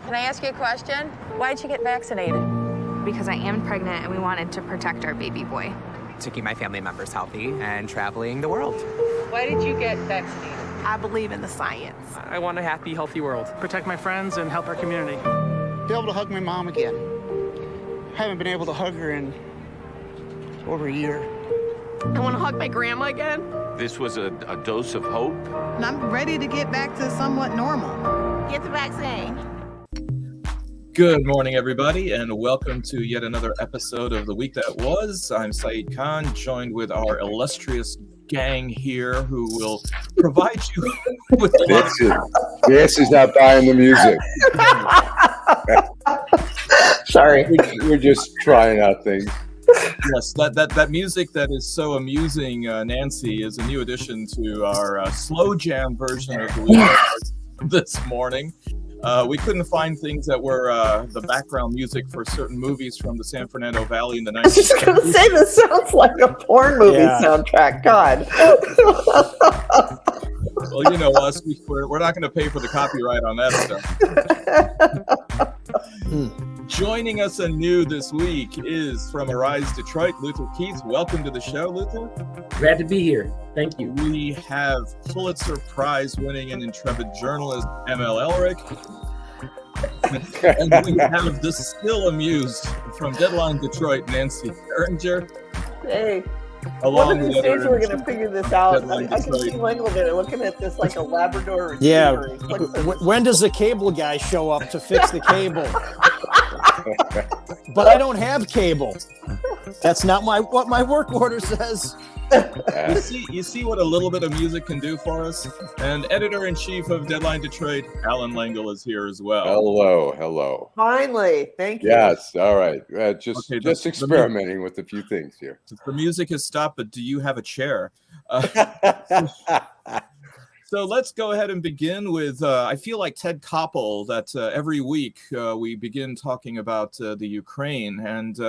Can I ask you a question? Why'd you get vaccinated? Because I am pregnant and we wanted to protect our baby boy. To keep my family members healthy and traveling the world. Why did you get vaccinated? I believe in the science. I want a happy, healthy world. Protect my friends and help our community. Be able to hug my mom again. Haven't been able to hug her in over a year. I want to hug my grandma again. This was a dose of hope. And I'm ready to get back to somewhat normal. Get the vaccine. Good morning, everybody, and welcome to yet another episode of The Week That Was. I'm Saeed Khan, joined with our illustrious gang here who will provide you with... This is not buying the music. Sorry. We're just trying out things. Yes, that music that is so amusing, Nancy, is a new addition to our slow jam version of The Week That Was this morning. We couldn't find things that were the background music for certain movies from the San Fernando Valley in the 1990s. I was just going to say, this sounds like a porn movie soundtrack. God. Well, you know us. We're not going to pay for the copyright on that stuff. Joining us anew this week is from Arise Detroit, Luther Keith. Welcome to the show, Luther. Glad to be here. Thank you. We have Pulitzer Prize winning and intrepid journalist ML Elric. And we have the still amused from Deadline Detroit, Nancy Berenger. Hey. Along one of these days we're going to figure this out. I can see Langleman looking at this like a Labrador retriever. Yeah. When does the cable guy show up to fix the cable? But I don't have cable. That's not what my work order says. You see what a little bit of music can do for us? And editor-in-chief of Deadline Detroit, Alan Langle, is here as well. Hello. Finally, thank you. Yes, all right. Just experimenting with a few things here. The music has stopped, but do you have a chair? So let's go ahead and begin with, I feel like Ted Koppel, that every week we begin talking about the Ukraine, and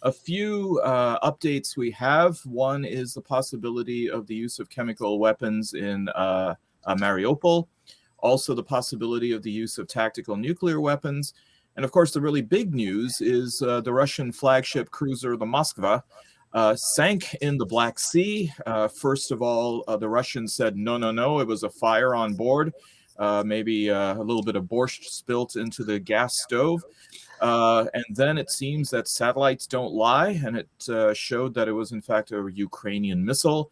a few updates we have. One is the possibility of the use of chemical weapons in Mariupol, also the possibility of the use of tactical nuclear weapons, and of course the really big news is the Russian flagship cruiser, the Moskva, sank in the Black Sea. First of all, the Russians said, no, it was a fire on board. Maybe a little bit of borscht spilt into the gas stove. And then it seems that satellites don't lie, and it showed that it was, in fact, a Ukrainian missile.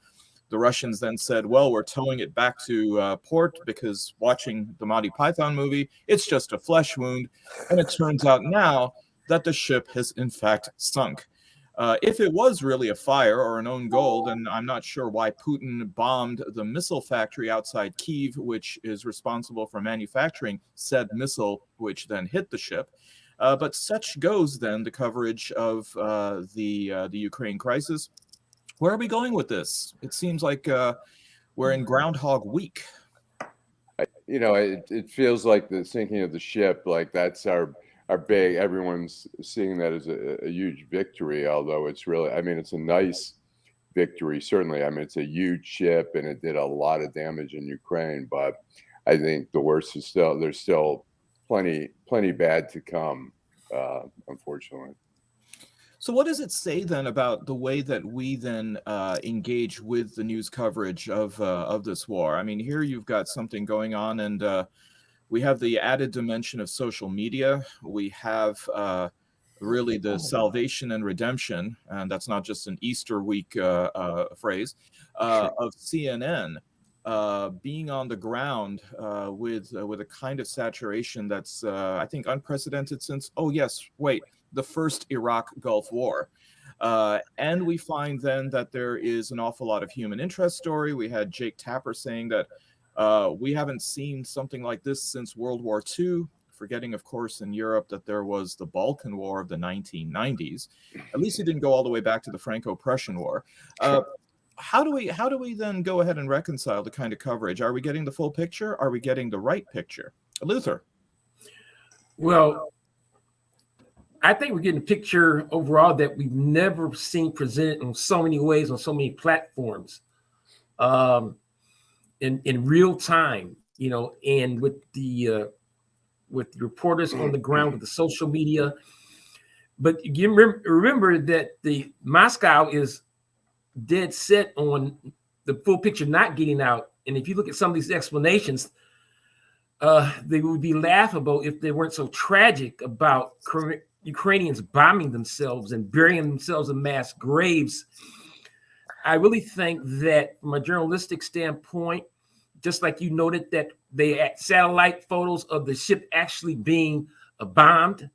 The Russians then said, well, we're towing it back to port because watching the Monty Python movie, it's just a flesh wound. And it turns out now that the ship has, in fact, sunk. If it was really a fire or an own goal, then I'm not sure why Putin bombed the missile factory outside Kyiv, which is responsible for manufacturing said missile, which then hit the ship. But such goes then the coverage of the Ukraine crisis. Where are we going with this? It seems like we're in Groundhog Week. It feels like the sinking of the ship, like that's our big, everyone's seeing that as a huge victory, although it's really, it's a nice victory, certainly. It's a huge ship and it did a lot of damage in Ukraine, but I think the worst is there's still plenty bad to come, unfortunately. So what does it say then about the way that we then engage with the news coverage of this war? Here you've got something going on, and we have the added dimension of social media. We have really the salvation and redemption, and that's not just an Easter week phrase, of CNN being on the ground with a kind of saturation that's, I think, unprecedented since, the first Iraq Gulf War. And we find then that there is an awful lot of human interest story. We had Jake Tapper saying that we haven't seen something like this since World War II, forgetting, of course, in Europe that there was the Balkan War of the 1990s. At least he didn't go all the way back to the Franco-Prussian War. How do we then go ahead and reconcile the kind of coverage? Are we getting the full picture? Are we getting the right picture? Luther? Well, I think we're getting a picture overall that we've never seen presented in so many ways, on so many platforms, in real time, and with with reporters on the ground, with the social media. But you remember that the Moscow is dead set on the full picture not getting out. And if you look at some of these explanations, they would be laughable if they weren't so tragic about Ukrainians bombing themselves and burying themselves in mass graves. I really think that from a journalistic standpoint, just like you noted that they had satellite photos of the ship actually being bombed,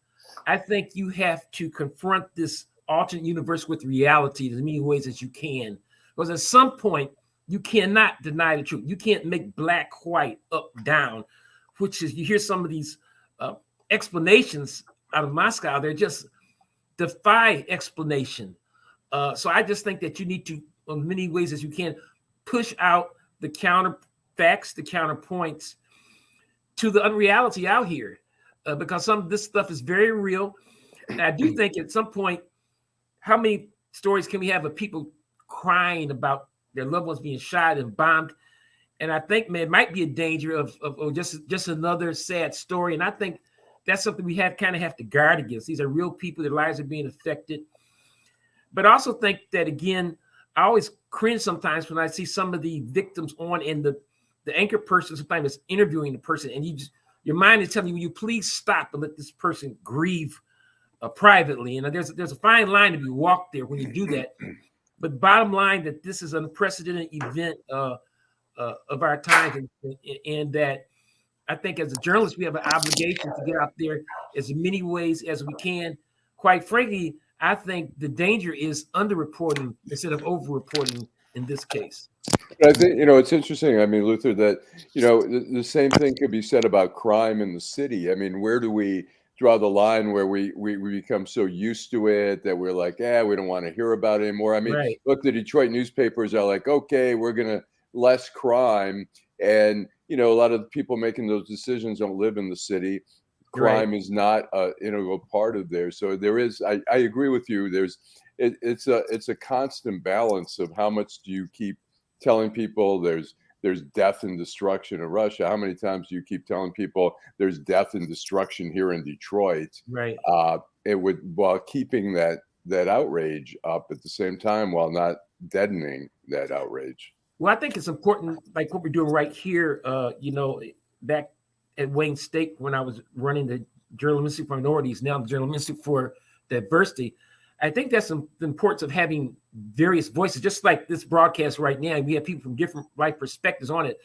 I think you have to confront this alternate universe with reality in as many ways as you can. Because at some point, you cannot deny the truth. You can't make black, white, up, down, which is, you hear some of these explanations out of Moscow, they're just defy explanation. So I just think that you need to, in many ways as you can, push out the counter facts, the counterpoints to the unreality out here, because some of this stuff is very real. And I do think at some point, how many stories can we have of people crying about their loved ones being shot and bombed? And I think, man, it might be a danger of just another sad story. And I think that's something we have to guard against. These are real people, their lives are being affected. But I also think that, again, I always cringe sometimes when I see some of the victims on, and the anchor person sometimes is interviewing the person, and your mind is telling you, will you please stop and let this person grieve privately? And there's a fine line to be walked there when you do that. But bottom line, that this is an unprecedented event of our time, and that I think as a journalist, we have an obligation to get out there as many ways as we can. Quite frankly, I think the danger is underreporting instead of overreporting in this case. I think, it's interesting. I mean, Luther, that, the same thing could be said about crime in the city. I mean, where do we draw the line where we become so used to it that we're like, we don't want to hear about it anymore? I mean, right. Look, the Detroit newspapers are like, okay, we're going to less crime. And, a lot of the people making those decisions don't live in the city. Crime is not an integral part of there. So there is, I agree with you. It's a constant balance of how much do you keep telling people there's death and destruction in Russia. How many times do you keep telling people there's death and destruction here in Detroit? Right. While keeping that outrage up at the same time, while not deadening that outrage. Well, I think it's important, like what we're doing right here, back at Wayne State when I was running the Journalism Institute for Minorities, now the Journalism Institute for Diversity. I think that's the importance of having various voices, just like this broadcast right now. We have people from different perspectives on it.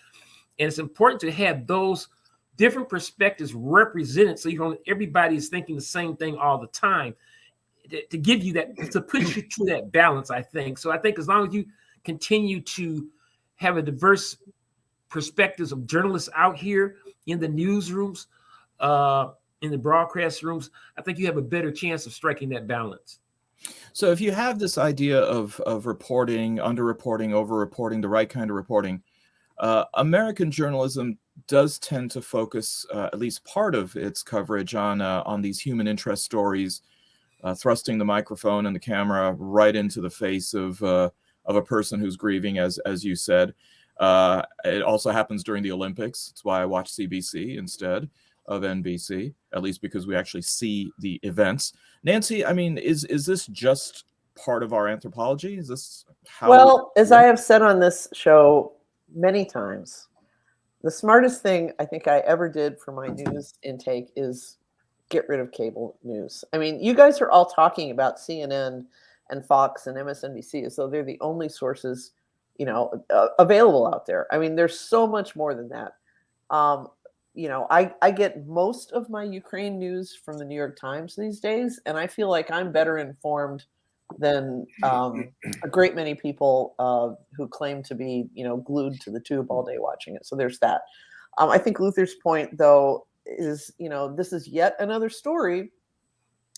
And it's important to have those different perspectives represented so everybody is thinking the same thing all the time, to give you that, to push you to that balance, I think. So I think as long as you continue to have a diverse perspectives of journalists out here in the newsrooms, in the broadcast rooms, I think you have a better chance of striking that balance. So if you have this idea of reporting, underreporting, overreporting, the right kind of reporting, American journalism does tend to focus at least part of its coverage on these human interest stories, thrusting the microphone and the camera right into the face of a person who's grieving, as you said. It also happens during the Olympics. That's why I watch CBC instead of NBC, at least because we actually see the events. Nancy, I mean, is this just part of our anthropology? Is this how? Well, as I have said on this show many times, the smartest thing I think I ever did for my news intake is get rid of cable news. I mean, you guys are all talking about CNN and Fox and MSNBC as though they're the only sources, available out there. I mean, there's so much more than that. I get most of my Ukraine news from the New York Times these days, and I feel like I'm better informed than a great many people who claim to be, glued to the tube all day watching it. So there's that. I think Luther's point, though, is, this is yet another story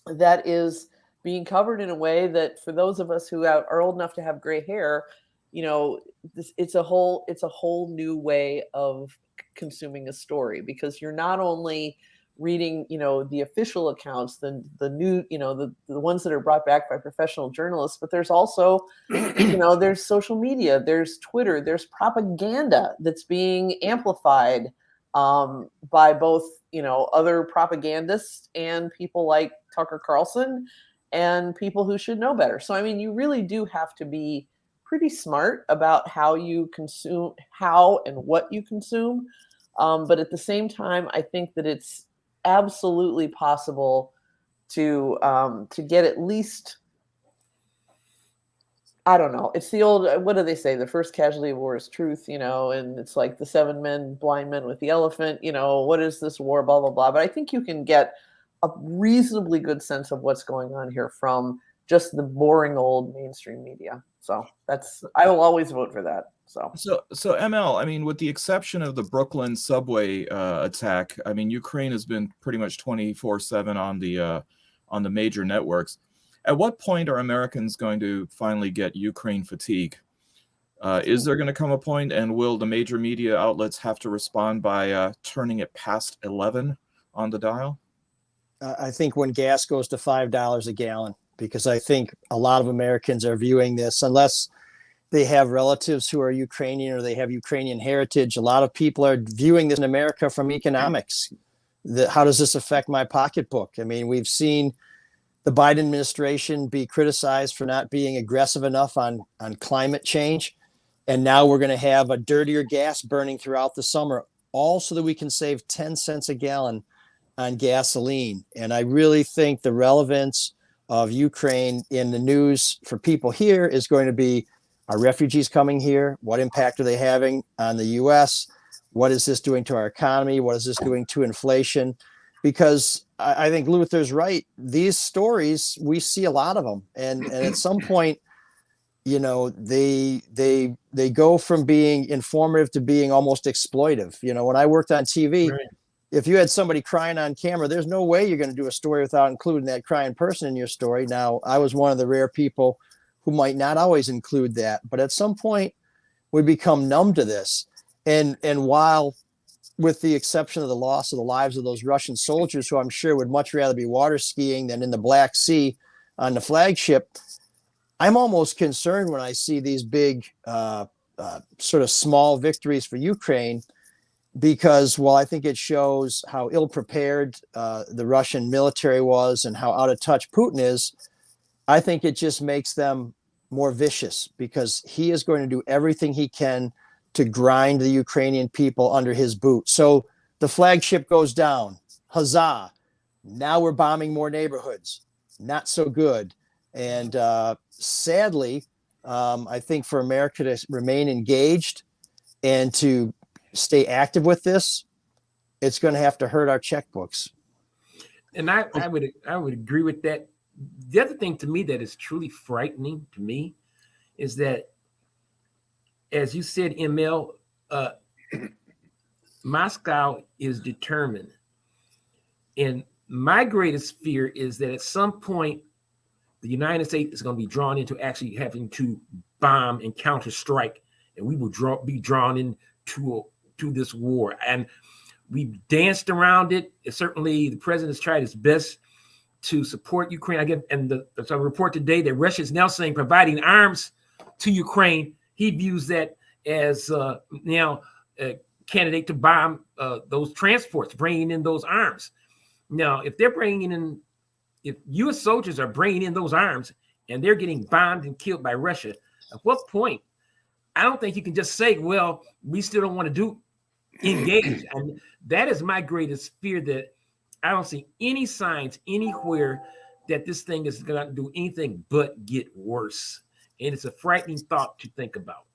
that is being covered in a way that, for those of us who are old enough to have gray hair, it's a whole new way of consuming a story, because you're not only reading, the official accounts, the new, the ones that are brought back by professional journalists, but there's also, there's social media, there's Twitter, there's propaganda that's being amplified by both, other propagandists and people like Tucker Carlson and people who should know better. So, I mean, you really do have to be pretty smart about how you consume, how and what you consume. But at the same time, I think that it's absolutely possible to get at least, I don't know. It's the old, what do they say? The first casualty of war is truth, and it's like the 7 blind men with the elephant, what is this war, blah, blah, blah. But I think you can get a reasonably good sense of what's going on here from just the boring old mainstream media. So I will always vote for that. So ML, I mean, with the exception of the Brooklyn subway attack, I mean, Ukraine has been pretty much 24/7 on the major networks. At what point are Americans going to finally get Ukraine fatigue? Is there going to come a point, and will the major media outlets have to respond by turning it past 11 on the dial? I think when gas goes to $5 a gallon, because I think a lot of Americans are viewing this, unless they have relatives who are Ukrainian or they have Ukrainian heritage. A lot of people are viewing this in America from economics. How does this affect my pocketbook? I mean, we've seen the Biden administration be criticized for not being aggressive enough on climate change. And now we're going to have a dirtier gas burning throughout the summer, all so that we can save 10 cents a gallon on gasoline. And I really think the relevance of Ukraine in the news for people here is going to be, are refugees coming here? What impact are they having on the U.S.? What is this doing to our economy? What is this doing to inflation? Because I think Luther's right. These stories, we see a lot of them. And at some point, they go from being informative to being almost exploitive. When I worked on TV, right, if you had somebody crying on camera, there's no way you're going to do a story without including that crying person in your story. Now, I was one of the rare people who might not always include that, but at some point we become numb to this. And while, with the exception of the loss of the lives of those Russian soldiers, who I'm sure would much rather be water skiing than in the Black Sea on the flagship, I'm almost concerned when I see these big sort of small victories for Ukraine, because while I think it shows how ill-prepared the Russian military was and how out of touch Putin is, I think it just makes them more vicious, because he is going to do everything he can to grind the Ukrainian people under his boot. So the flagship goes down. Huzzah. Now we're bombing more neighborhoods. Not so good. And sadly, I think for America to remain engaged and to stay active with this, it's going to have to hurt our checkbooks. And I would agree with that. The other thing to me that is truly frightening to me is that, as you said, ML, Moscow is determined. And my greatest fear is that at some point, the United States is going to be drawn into actually having to bomb and counter strike, and we will be drawn into this war. And we've danced around it. Certainly, the president has tried his best to support Ukraine. There's a report today that Russia is now saying providing arms to Ukraine. He views that as now a candidate to bomb those transports, bringing in those arms. Now, if U.S. soldiers are bringing in those arms and they're getting bombed and killed by Russia, at what point? I don't think you can just say, well, we still don't want to engage. And that is my greatest fear, that I don't see any signs anywhere that this thing is going to do anything but get worse. And it's a frightening thought to think about.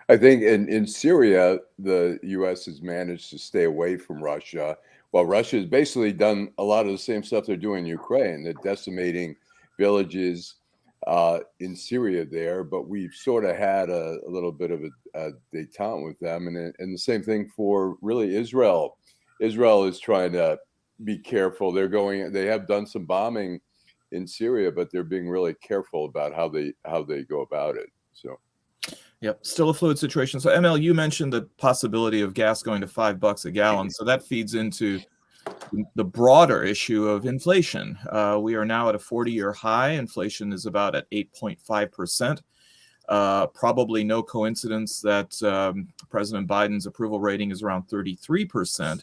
I think in Syria, the U.S. has managed to stay away from Russia, while Russia has basically done a lot of the same stuff they're doing in Ukraine. They're decimating villages in Syria there, but we've sort of had a little bit of a détente with them. And the same thing for really Israel. Israel is trying to be careful. They have done some bombing in Syria, but they're being really careful about how they go about it. So, yep, still a fluid situation. So, ML, you mentioned the possibility of gas going to $5 a gallon. So that feeds into the broader issue of inflation. We are now at a 40-year high. Inflation is about at 8.5%. Probably no coincidence that President Biden's approval rating is around 33%.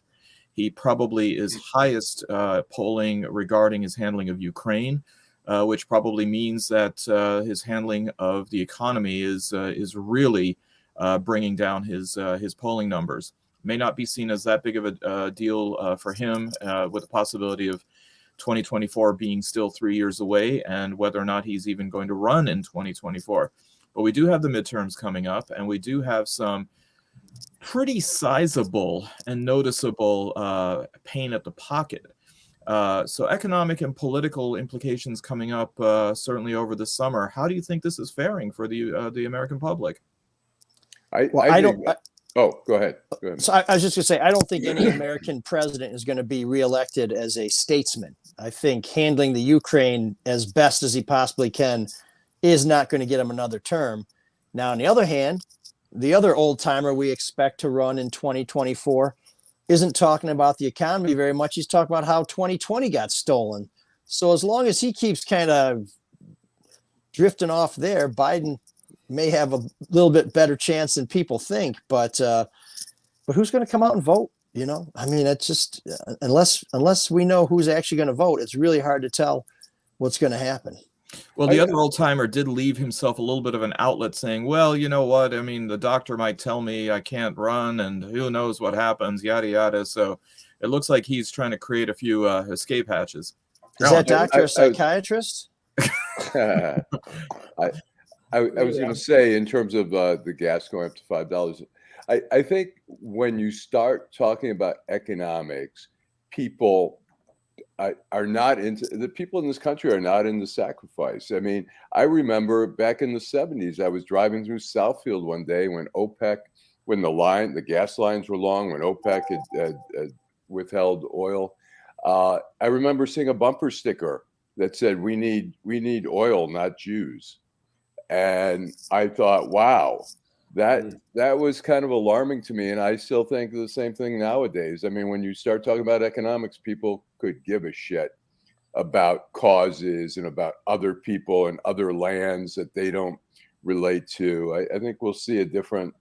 He probably is highest polling regarding his handling of Ukraine, which probably means that his handling of the economy is really bringing down his polling numbers. May not be seen as that big of a deal for him, with the possibility of 2024 being still 3 years away, and whether or not he's even going to run in 2024. But we do have the midterms coming up, and we do have some pretty sizable and noticeable pain at the pocket. So economic and political implications coming up certainly over the summer. How do you think this is faring for the American public? Go ahead. So I was just going to say, I don't think any American president is going to be reelected as a statesman. I think handling the Ukraine as best as he possibly can is not going to get him another term. Now, on the other hand, the other old timer we expect to run in 2024 isn't talking about the economy very much. He's talking about how 2020 got stolen. So as long as he keeps kind of drifting off there, Biden may have a little bit better chance than people think. But who's going to come out and vote? You know, I mean, it's just unless we know who's actually going to vote, it's really hard to tell what's going to happen. Well, the other old timer did leave himself a little bit of an outlet saying, well, you know what? I mean, the doctor might tell me I can't run and who knows what happens, yada, yada. So it looks like he's trying to create a few escape hatches. Is that doctor a psychiatrist? I was going to say, in terms of the gas going up to $5, I think when you start talking about economics, people are not into, the people in this country are not into sacrifice. I mean, I remember back in the 70s, I was driving through Southfield one day when OPEC, when the gas lines were long, when OPEC had withheld oil. I remember seeing a bumper sticker that said, we need oil, not Jews. And I thought, wow, that was kind of alarming to me. And I still think the same thing nowadays. I mean, when you start talking about economics, people could give a shit about causes and about other people and other lands that they don't relate to. I think we'll see a different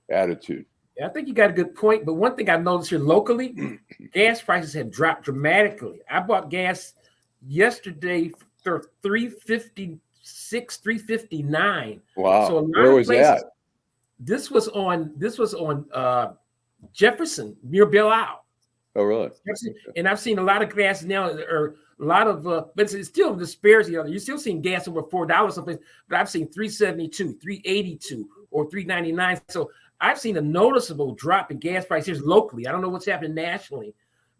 attitude. Yeah, I think you got a good point. But one thing I've noticed here locally, gas prices have dropped dramatically. I bought gas yesterday for $3.56, $3.59. Wow. So where was that? This was on Jefferson near Belle Isle. Oh, really? And I've seen a lot of gas now, or a lot of, but it's still disparity. You're still seeing gas over $4 something, but I've seen $3.72, $3.82, or $3.99. So I've seen a noticeable drop in gas prices locally. I don't know what's happening nationally,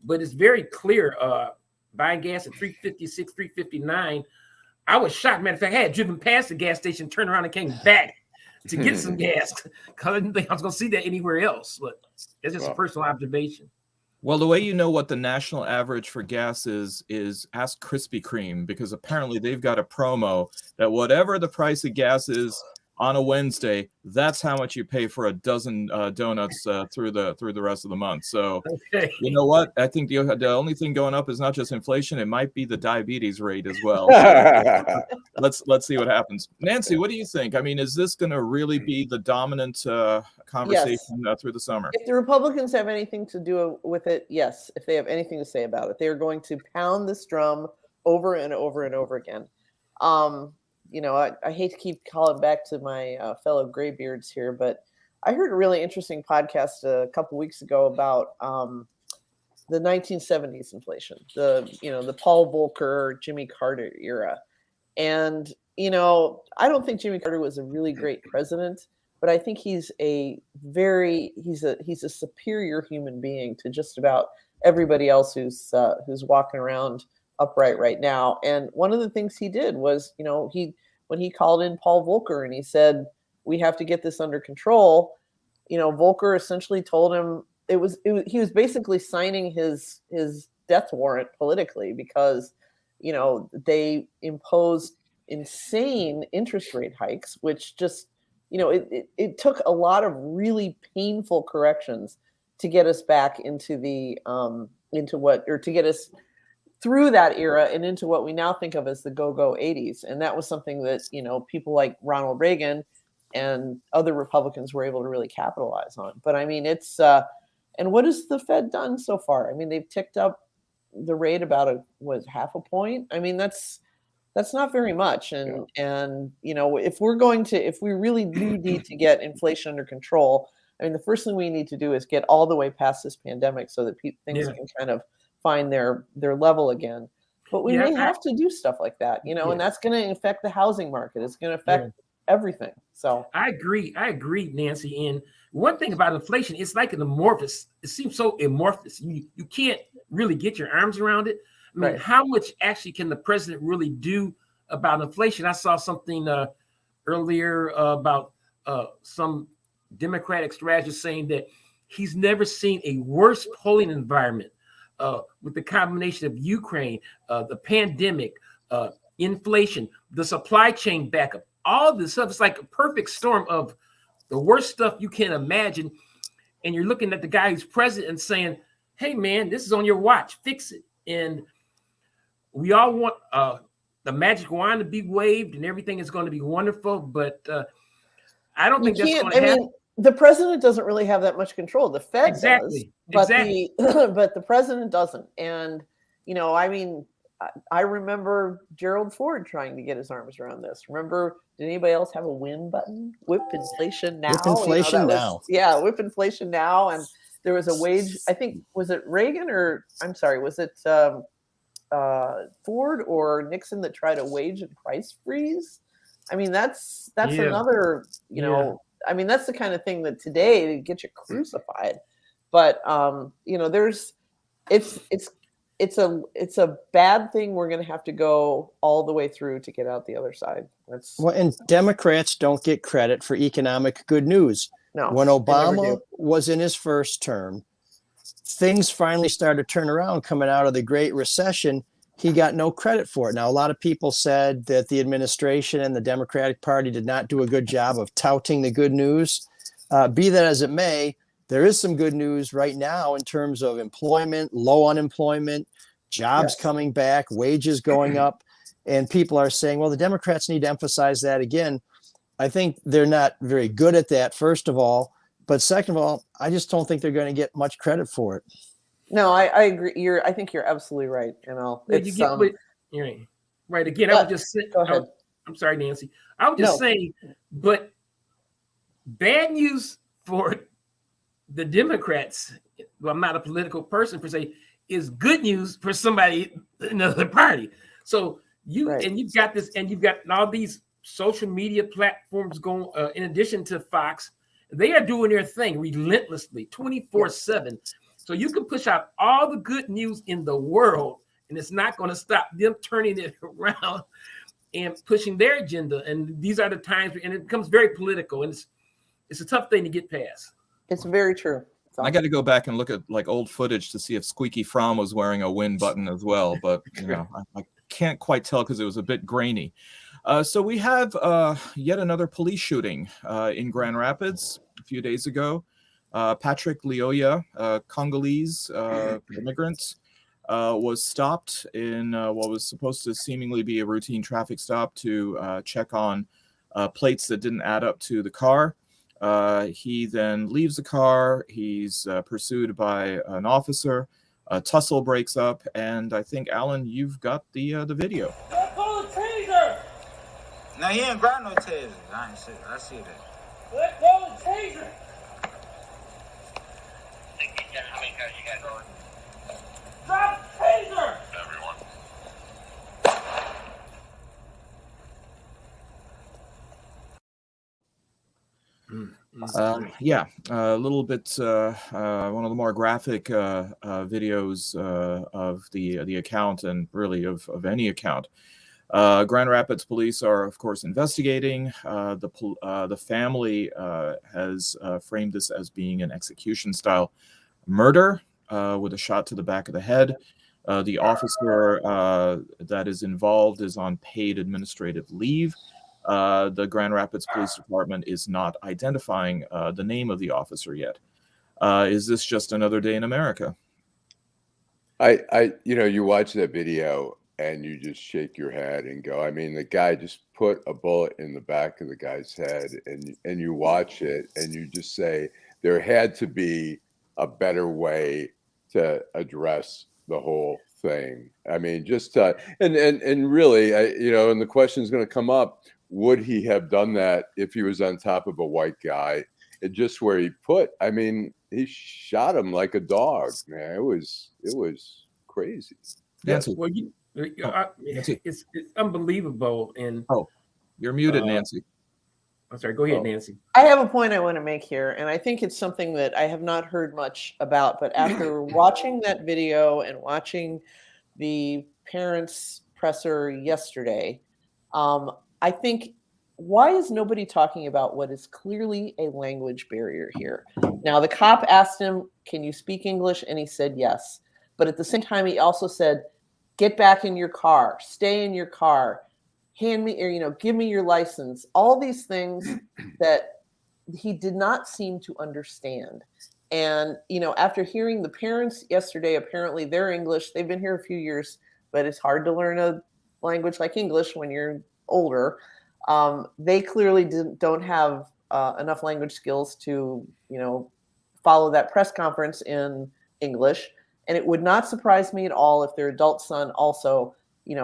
but it's very clear. Buying gas at $3.56, $3.59. I was shocked. Matter of fact, I had driven past the gas station, turned around, and came back to get some gas because I didn't think I was going to see that anywhere else. But it's just a personal observation. Well, the way you know what the national average for gas is ask Krispy Kreme, because apparently they've got a promo that whatever the price of gas is on a Wednesday, that's how much you pay for a dozen donuts through the rest of the month. So, You know what? I think the only thing going up is not just inflation; it might be the diabetes rate as well. So let's see what happens. Nancy, what do you think? I mean, is this going to really be the dominant conversation through the summer? If the Republicans have anything to do with it, yes. If they have anything to say about it, they are going to pound this drum over and over and over again. You know, I hate to keep calling back to my fellow graybeards here, but I heard a really interesting podcast a couple weeks ago about the 1970s inflation, the Paul Volcker, Jimmy Carter era. And, you know, I don't think Jimmy Carter was a really great president, but I think he's a superior human being to just about everybody else who's walking around upright right now. And one of the things he did was, you know, when he called in Paul Volcker and he said, we have to get this under control, you know, Volcker essentially told him he was basically signing his death warrant politically, because, you know, they imposed insane interest rate hikes, which just, you know, it took a lot of really painful corrections to get us back into to get us through that era and into what we now think of as the go-go 80s. And that was something that, people like Ronald Reagan and other Republicans were able to really capitalize on. But I mean, it's and what has the Fed done so far? I mean, they've ticked up the rate about half a point. I mean, that's not very much. And if we really do need to get inflation under control, I mean, the first thing we need to do is get all the way past this pandemic so that things can kind of find their level again. But we may have to do stuff like that, and that's going to affect the housing market. It's going to affect everything. So I agree, Nancy. And one thing about inflation, it's like an amorphous. It seems so amorphous. You can't really get your arms around it. I mean, how much actually can the president really do about inflation? I saw something earlier about some Democratic strategist saying that he's never seen a worse polling environment with the combination of Ukraine, the pandemic, inflation, the supply chain backup, all this stuff. It's like a perfect storm of the worst stuff you can imagine. And you're looking at the guy who's president and saying, hey, man, this is on your watch. Fix it. And we all want the magic wand to be waved and everything is going to be wonderful. But I don't think that's going to happen. I mean, the president doesn't really have that much control. The Fed does, but but the president doesn't. And, I mean, I remember Gerald Ford trying to get his arms around this. Remember, did anybody else have a win button? Whip inflation now. Whip inflation now. Whip inflation now. And there was a wage, I think, was it Reagan was it Ford or Nixon that tried a wage and price freeze? I mean, that's another, I mean, that's the kind of thing that today gets you crucified. But it's a bad thing. We're going to have to go all the way through to get out the other side. And Democrats don't get credit for economic good news. No, when Obama was in his first term, things finally started to turn around coming out of the Great Recession. He got no credit for it. Now, a lot of people said that the administration and the Democratic Party did not do a good job of touting the good news. Be that as it may, there is some good news right now in terms of employment, low unemployment, jobs coming back, wages going up. And people are saying, well, the Democrats need to emphasize that again. I think they're not very good at that, first of all. But second of all, I just don't think they're going to get much credit for it. No, I agree. I think you're absolutely right. Right. Again, I was just saying. Go ahead. I'm sorry, Nancy. I was just saying, but bad news for the Democrats. Well, I'm not a political person per se. Is good news for somebody in another party. So you've got this, and you've got all these social media platforms going. In addition to Fox, they are doing their thing relentlessly, 24/7. So you can push out all the good news in the world, and it's not going to stop them turning it around and pushing their agenda. And these are the times, and it becomes very political, and it's a tough thing to get past. It's very true. I got to go back and look at like old footage to see if Squeaky Fromm was wearing a win button as well, but I can't quite tell because it was a bit grainy. So we have yet another police shooting in Grand Rapids a few days ago. Patrick Lioya, Congolese immigrant, was stopped in what was supposed to seemingly be a routine traffic stop to check on plates that didn't add up to the car. He then leaves the car. He's pursued by an officer. A tussle breaks up, and I think, Alan, you've got the video. Let's call a taser! No, he ain't got no taser. I see that. Let's call a taser! How many cars you got going? Drop taser! Everyone. A little bit one of the more graphic videos of the account, and really of any account. Grand Rapids police are, of course, investigating. The family has framed this as being an execution-style murder with a shot to the back of the head. The officer that is involved is on paid administrative leave. The Grand Rapids Police Department is not identifying the name of the officer yet. Is this just another day in America? You watch that video and you just shake your head and go, I mean, the guy just put a bullet in the back of the guy's head, and you watch it and you just say, there had to be a better way to address the whole thing. I mean, just and really, and the question is going to come up: would he have done that if he was on top of a white guy? And just where he put, I mean, he shot him like a dog. Man, it was crazy. Yes, well, it's unbelievable. And you're muted, Nancy. I'm sorry. Go ahead, Nancy. I have a point I want to make here, and I think it's something that I have not heard much about. But after watching that video and watching the parents' presser yesterday, I think, why is nobody talking about what is clearly a language barrier here? Now, the cop asked him, can you speak English? And he said yes. But at the same time, he also said, get back in your car, stay in your car, hand me, or, give me your license. All these things that he did not seem to understand. And, after hearing the parents yesterday, apparently their English, they've been here a few years, but it's hard to learn a language like English when you're older. They clearly don't have enough language skills to, follow that press conference in English. And it would not surprise me at all if their adult son also,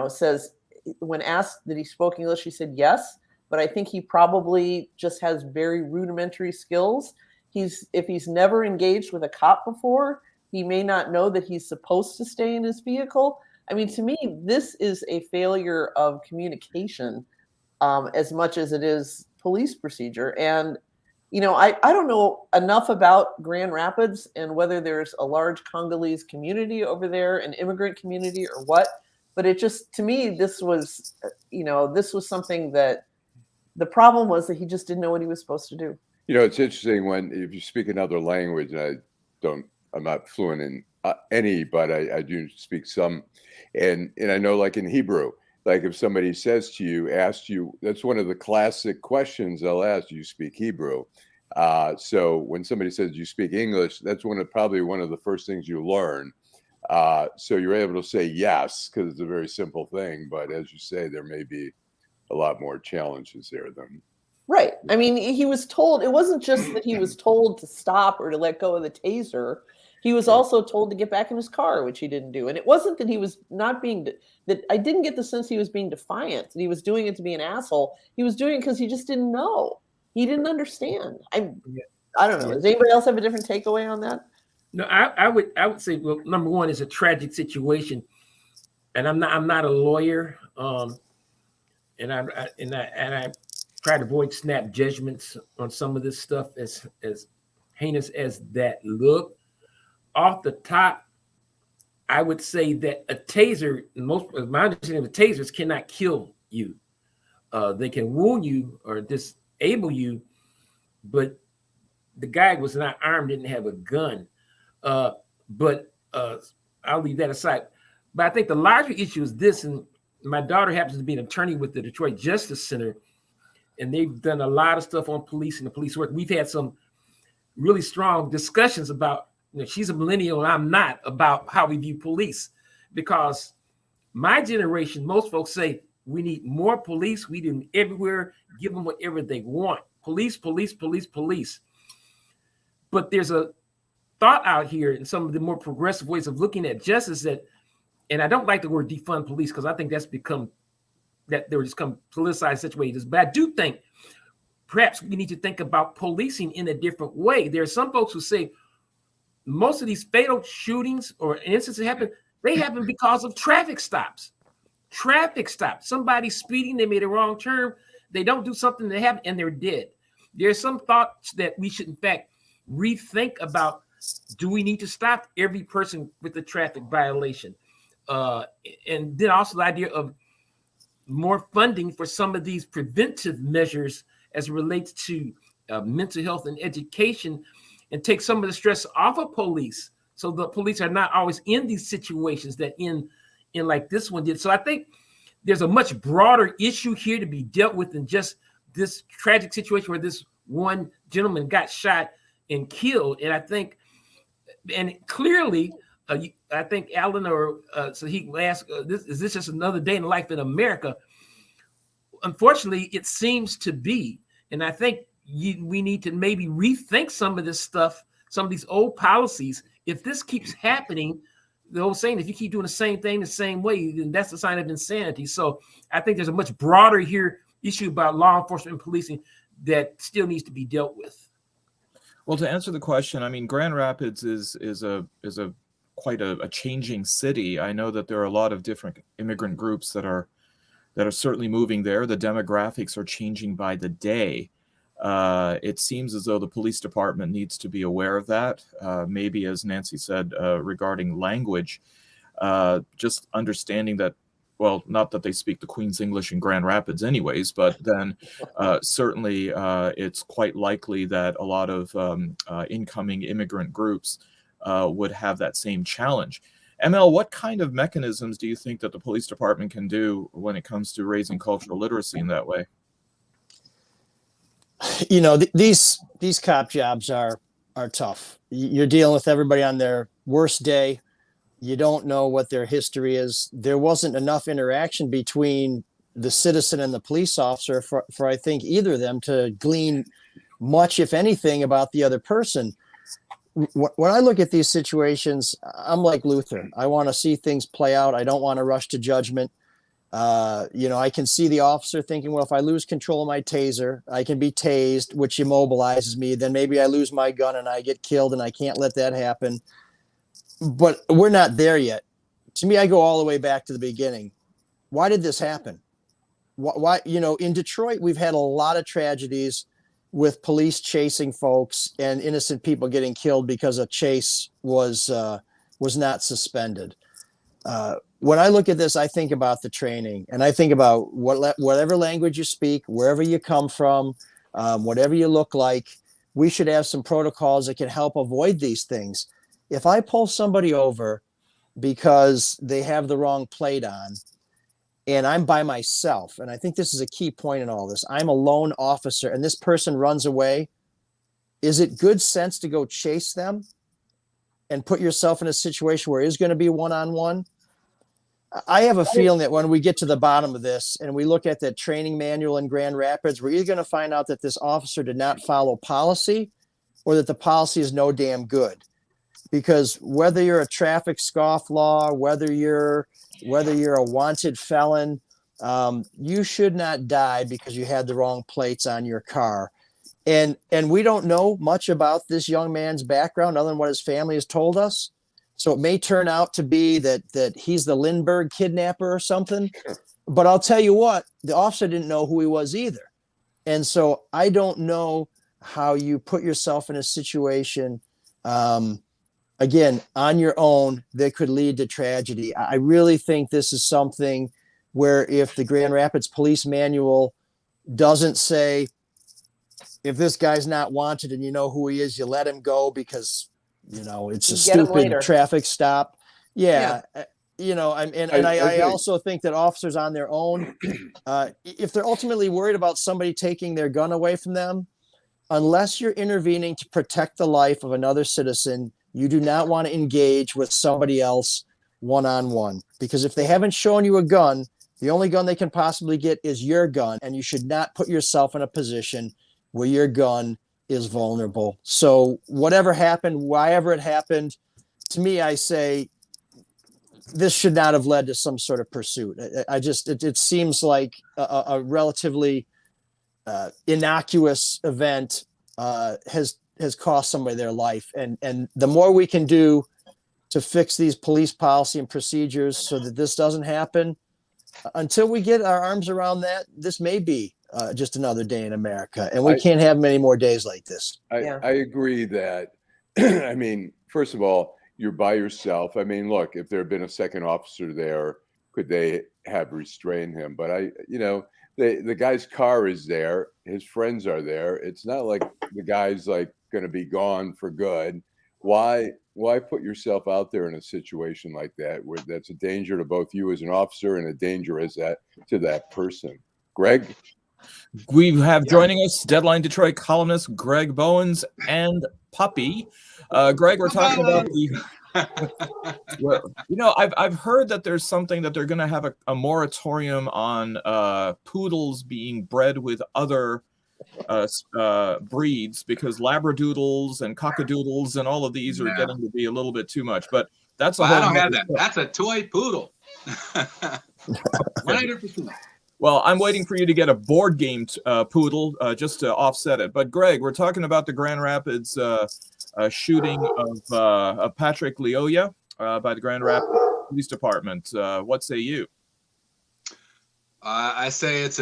says, when asked that he spoke English, he said yes. But I think he probably just has very rudimentary skills. If he's never engaged with a cop before, he may not know that he's supposed to stay in his vehicle. I mean, to me, this is a failure of communication as much as it is police procedure. And, I don't know enough about Grand Rapids and whether there's a large Congolese community over there, an immigrant community or what, but it just, to me, this was something that the problem was that he just didn't know what he was supposed to do. It's interesting if you speak another language, and I'm not fluent in any, but I do speak some. And I know, like in Hebrew, like if somebody asks you, that's one of the classic questions they'll ask, do you speak Hebrew? So when somebody says, do you speak English? That's probably one of the first things you learn. So you're able to say yes, because it's a very simple thing. But as you say, there may be a lot more challenges there than. Right. I mean, he was told, it wasn't just that he was told to stop or to let go of the taser. He was also told to get back in his car, which he didn't do. And it wasn't that he was not being, that I didn't get the sense he was being defiant, that he was doing it to be an asshole. He was doing it because he just didn't know. He didn't understand. I don't know. Does anybody else have a different takeaway on that? No, I would say, well, number one, it's a tragic situation. And I'm not a lawyer. And I try to avoid snap judgments on some of this stuff as heinous as that look. Off the top, I would say that a taser, my understanding of tasers cannot kill you. They can wound you or disable you, but the guy was not armed, didn't have a gun. But I'll leave that aside. But I think the larger issue is this, and my daughter happens to be an attorney with the Detroit Justice Center, and they've done a lot of stuff on police and the police work. We've had some really strong discussions about, she's a millennial and I'm not, about how we view police. Because my generation, most folks say we need more police. We need them everywhere, give them whatever they want. Police, police, police, police. But there's a thought out here in some of the more progressive ways of looking at justice that, and I don't like the word defund police because I think that's become politicized situations. But I do think perhaps we need to think about policing in a different way. There are some folks who say most of these fatal shootings or incidents that happen, they happen because of traffic stops. Traffic stops. Somebody's speeding, they made a wrong turn, they don't do something that happened, and they're dead. There's some thoughts that we should, in fact, rethink about, do we need to stop every person with a traffic violation? And then also the idea of more funding for some of these preventive measures as it relates to mental health and education, and take some of the stress off of police, so the police are not always in these situations that in like this one did. So I think there's a much broader issue here to be dealt with than just this tragic situation where this one gentleman got shot and killed. And I think, and clearly I think Alan so he asked, is this just another day in life in America? Unfortunately, it seems to be. And I think we need to maybe rethink some of this stuff, some of these old policies. If this keeps happening, the old saying, if you keep doing the same thing the same way, then that's a sign of insanity. So I think there's a much broader issue about law enforcement and policing that still needs to be dealt with. Well, to answer the question, I mean, Grand Rapids is quite a changing city. I know that there are a lot of different immigrant groups that are certainly moving there. The demographics are changing by the day. It seems as though the police department needs to be aware of that. Maybe, as Nancy said, regarding language, just understanding that, well, not that they speak the Queen's English in Grand Rapids anyways, but then certainly it's quite likely that a lot of incoming immigrant groups would have that same challenge. ML, what kind of mechanisms do you think that the police department can do when it comes to raising cultural literacy in that way? You know, these cop jobs are tough. You're dealing with everybody on their worst day. You don't know what their history is. There wasn't enough interaction between the citizen and the police officer for I think either of them to glean much, if anything, about the other person. When I look at these situations, I'm like Luther. I want to see things play out. I don't want to rush to judgment. I can see the officer thinking, well, if I lose control of my taser, I can be tased, which immobilizes me. Then maybe I lose my gun and I get killed, and I can't let that happen. But we're not there yet. To me, I go all the way back to the beginning. Why did this happen? Why in Detroit, we've had a lot of tragedies with police chasing folks and innocent people getting killed because a chase was not suspended. When I look at this, I think about the training, and I think about whatever language you speak, wherever you come from, whatever you look like, we should have some protocols that can help avoid these things. If I pull somebody over because they have the wrong plate on, and I'm by myself, and I think this is a key point in all this, I'm a lone officer, and this person runs away, is it good sense to go chase them and put yourself in a situation where it's going to be one-on-one? I have a feeling that when we get to the bottom of this and we look at the training manual in Grand Rapids, we're either going to find out that this officer did not follow policy or that the policy is no damn good. Because whether you're a traffic scofflaw, whether you're a wanted felon, you should not die because you had the wrong plates on your car. And we don't know much about this young man's background other than what his family has told us. So it may turn out to be that he's the Lindbergh kidnapper or something. But I'll tell you what, the officer didn't know who he was either. And so I don't know how you put yourself in a situation, again, on your own, that could lead to tragedy. I really think this is something where if the Grand Rapids Police Manual doesn't say, if this guy's not wanted and you know who he is, you let him go because, it's a stupid traffic stop. Yeah. I also think that officers on their own, if they're ultimately worried about somebody taking their gun away from them, unless you're intervening to protect the life of another citizen, you do not want to engage with somebody else one-on-one, because if they haven't shown you a gun, the only gun they can possibly get is your gun, and you should not put yourself in a position where your gun is vulnerable. So whatever happened, whyever it happened, to me, I say this should not have led to some sort of pursuit. It seems like a relatively innocuous event has cost somebody their life. And the more we can do to fix these police policy and procedures so that this doesn't happen, until we get our arms around that, this may be just another day in America. And we can't have many more days like this. I agree that, I mean, first of all, you're by yourself. I mean, look, if there had been a second officer there, could they have restrained him? But the guy's car is there. His friends are there. It's not like the guy's like going to be gone for good. Why put yourself out there in a situation like that where that's a danger to both you as an officer and a danger as that to that person? Greg? We have joining us Deadline Detroit columnist Greg Bowens and Puppy. Greg, we're talking about Well, I've heard that there's something that they're going to have a moratorium on poodles being bred with other breeds, because labradoodles and cockadoodles and all of these are getting to be a little bit too much. But that's a whole. I don't have that. That's a toy poodle. 100%. Well, I'm waiting for you to get a board game poodle just to offset it. But Greg, we're talking about the Grand Rapids shooting of Patrick Lyoya by the Grand Rapids Police Department. What say you? I say it's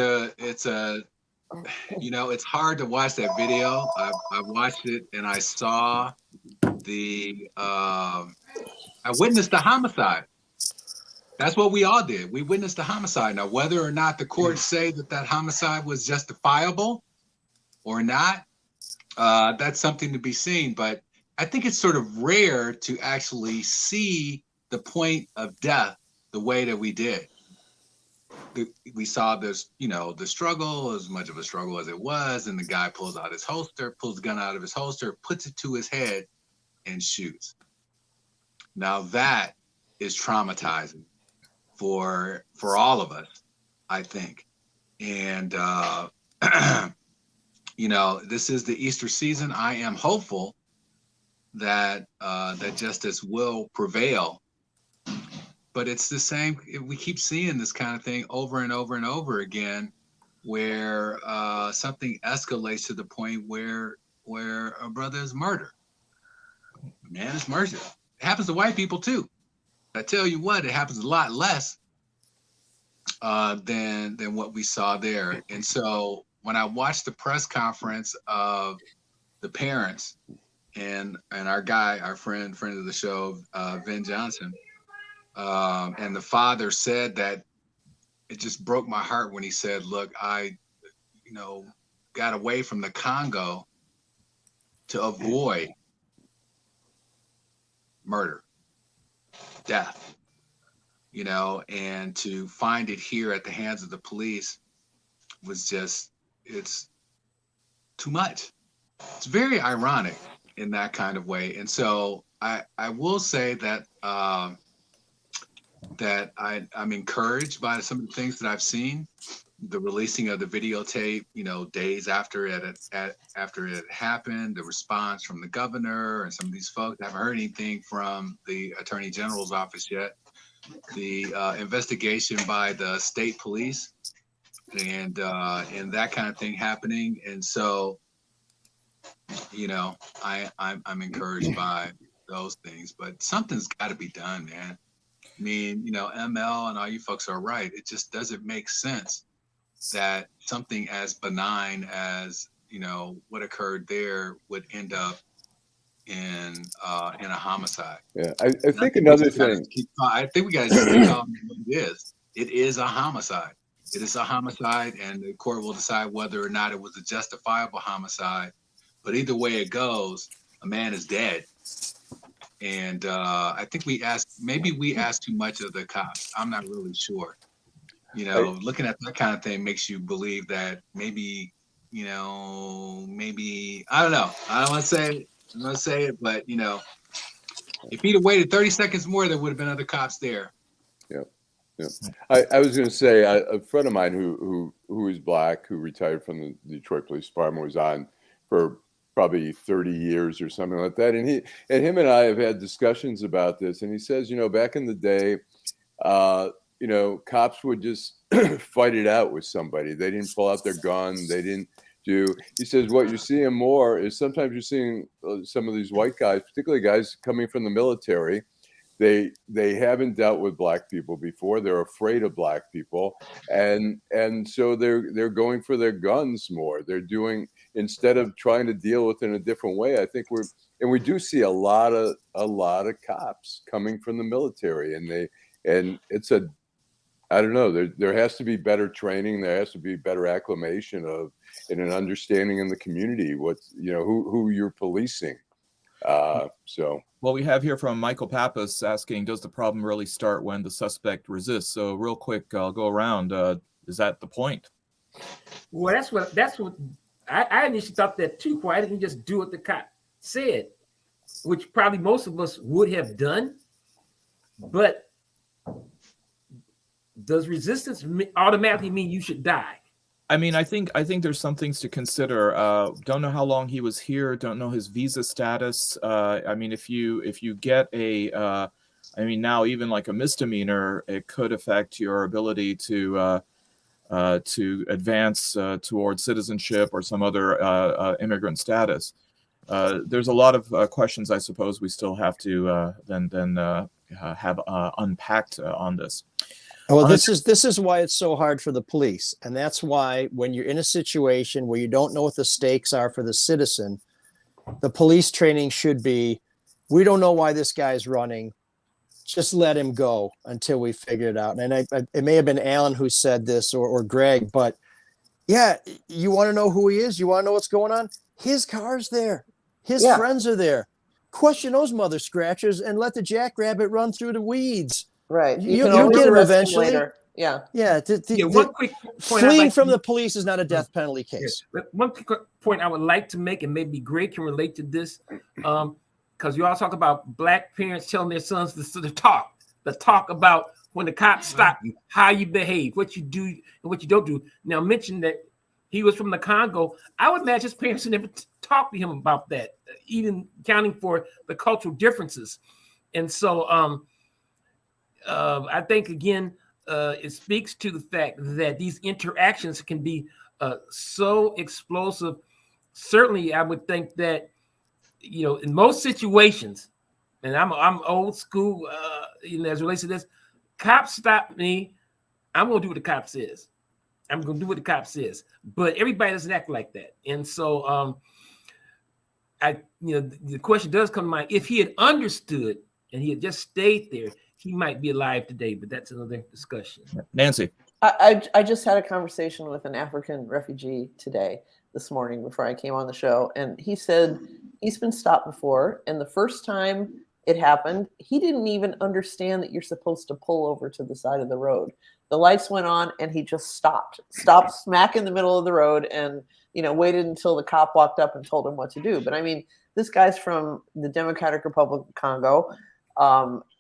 hard to watch that video. I watched it and I saw I witnessed the homicide. That's what we all did. We witnessed the homicide. Now, whether or not the courts say that homicide was justifiable or not, that's something to be seen. But I think it's sort of rare to actually see the point of death the way that we did. We saw this, the struggle, as much of a struggle as it was, and the guy pulls the gun out of his holster, puts it to his head, and shoots. Now that is traumatizing for all of us, I think. And this is the Easter season. I am hopeful that that justice will prevail. But it's the same. We keep seeing this kind of thing over and over and over again, where something escalates to the point where a brother is murdered. A man is murdered. It happens to white people too. I tell you what, it happens a lot less than what we saw there. And so when I watched the press conference of the parents and our friend of the show, Vin Johnson, and the father said that, it just broke my heart when he said, look, I got away from the Congo to avoid murder, death, and to find it here at the hands of the police was it's too much. It's very ironic in that kind of way. And so I will say that I'm encouraged by some of the things that I've seen. The releasing of the videotape, days after it happened, the response from the governor and some of these folks. I haven't heard anything from the Attorney General's office yet. The investigation by the state police and that kind of thing happening. And so, I'm encouraged by those things. But something's got to be done, man. I mean, ML and all you folks are right. It just doesn't make sense that something as benign as, what occurred there would end up in a homicide. Yeah, I think another thing. I think we got to just keep calling it what it is. It is a homicide. It is a homicide, and the court will decide whether or not it was a justifiable homicide. But either way it goes, a man is dead. And I think maybe we asked too much of the cops. I'm not really sure. Looking at that kind of thing makes you believe that maybe, I don't know. I don't want to say it. I'm going to say it, but, if he'd have waited 30 seconds more, there would have been other cops there. Yeah. I was going to say, a friend of mine who is black, who retired from the Detroit Police Department, was on for probably 30 years or something like that. And him and I have had discussions about this. And he says, back in the day, cops would just fight it out with somebody. They didn't pull out their gun. They didn't do. He says what you're seeing more is sometimes you're seeing some of these white guys, particularly guys coming from the military. They haven't dealt with black people before. They're afraid of black people, and so they're going for their guns more. They're doing, instead of trying to deal with it in a different way. I think we do see a lot of cops coming from the military, and it's I don't know. There has to be better training. There has to be better acclimation and an understanding in the community who you're policing. Well, we have here from Michael Pappas asking, does the problem really start when the suspect resists? So real quick, I'll go around. Is that the point? Well, that's what I initially thought that too. Why didn't you just do what the cop said? which probably most of us would have done. But does resistance automatically mean you should die? I mean, I think there's some things to consider. Don't know how long he was here. Don't know his visa status. I mean, if you get I mean, now even like a misdemeanor, it could affect your ability to advance towards citizenship or some other immigrant status. There's a lot of questions, I suppose, we still have to have unpacked on this. Well, this is why it's so hard for the police, and that's why when you're in a situation where you don't know what the stakes are for the citizen, the police training should be: we don't know why this guy's running. Just let him go until we figure it out. And it may have been Alan who said this or Greg, but yeah, you want to know who he is? You want to know what's going on? His car's there. His friends are there. Question those mother scratchers and let the jackrabbit run through the weeds. Right. You'll get him eventually. Yeah. Yeah. One quick point. Fleeing from the police is not a death penalty case. Yeah. One quick point I would like to make, and maybe Greg can relate to this. Because you all talk about black parents telling their sons to talk about when the cops stop you, how you behave, what you do and what you don't do. Now, mention that he was from the Congo. I would imagine his parents never talked to him about that, even accounting for the cultural differences. And so I think, again, it speaks to the fact that these interactions can be so explosive. Certainly, I would think that, you know, in most situations, and I'm old school, you know, as it relates to this, cops stop me, I'm gonna do what the cop says. I'm gonna do what the cop says. But everybody doesn't act like that. And so the question does come to mind: if he had understood and he had just stayed there, he might be alive today. But that's another discussion. Nancy. I just had a conversation with an African refugee this morning before I came on the show, and he said he's been stopped before, and the first time it happened, he didn't even understand that you're supposed to pull over to the side of the road. The lights went on, and he just stopped smack in the middle of the road, and waited until the cop walked up and told him what to do. But I mean, this guy's from the Democratic Republic of Congo.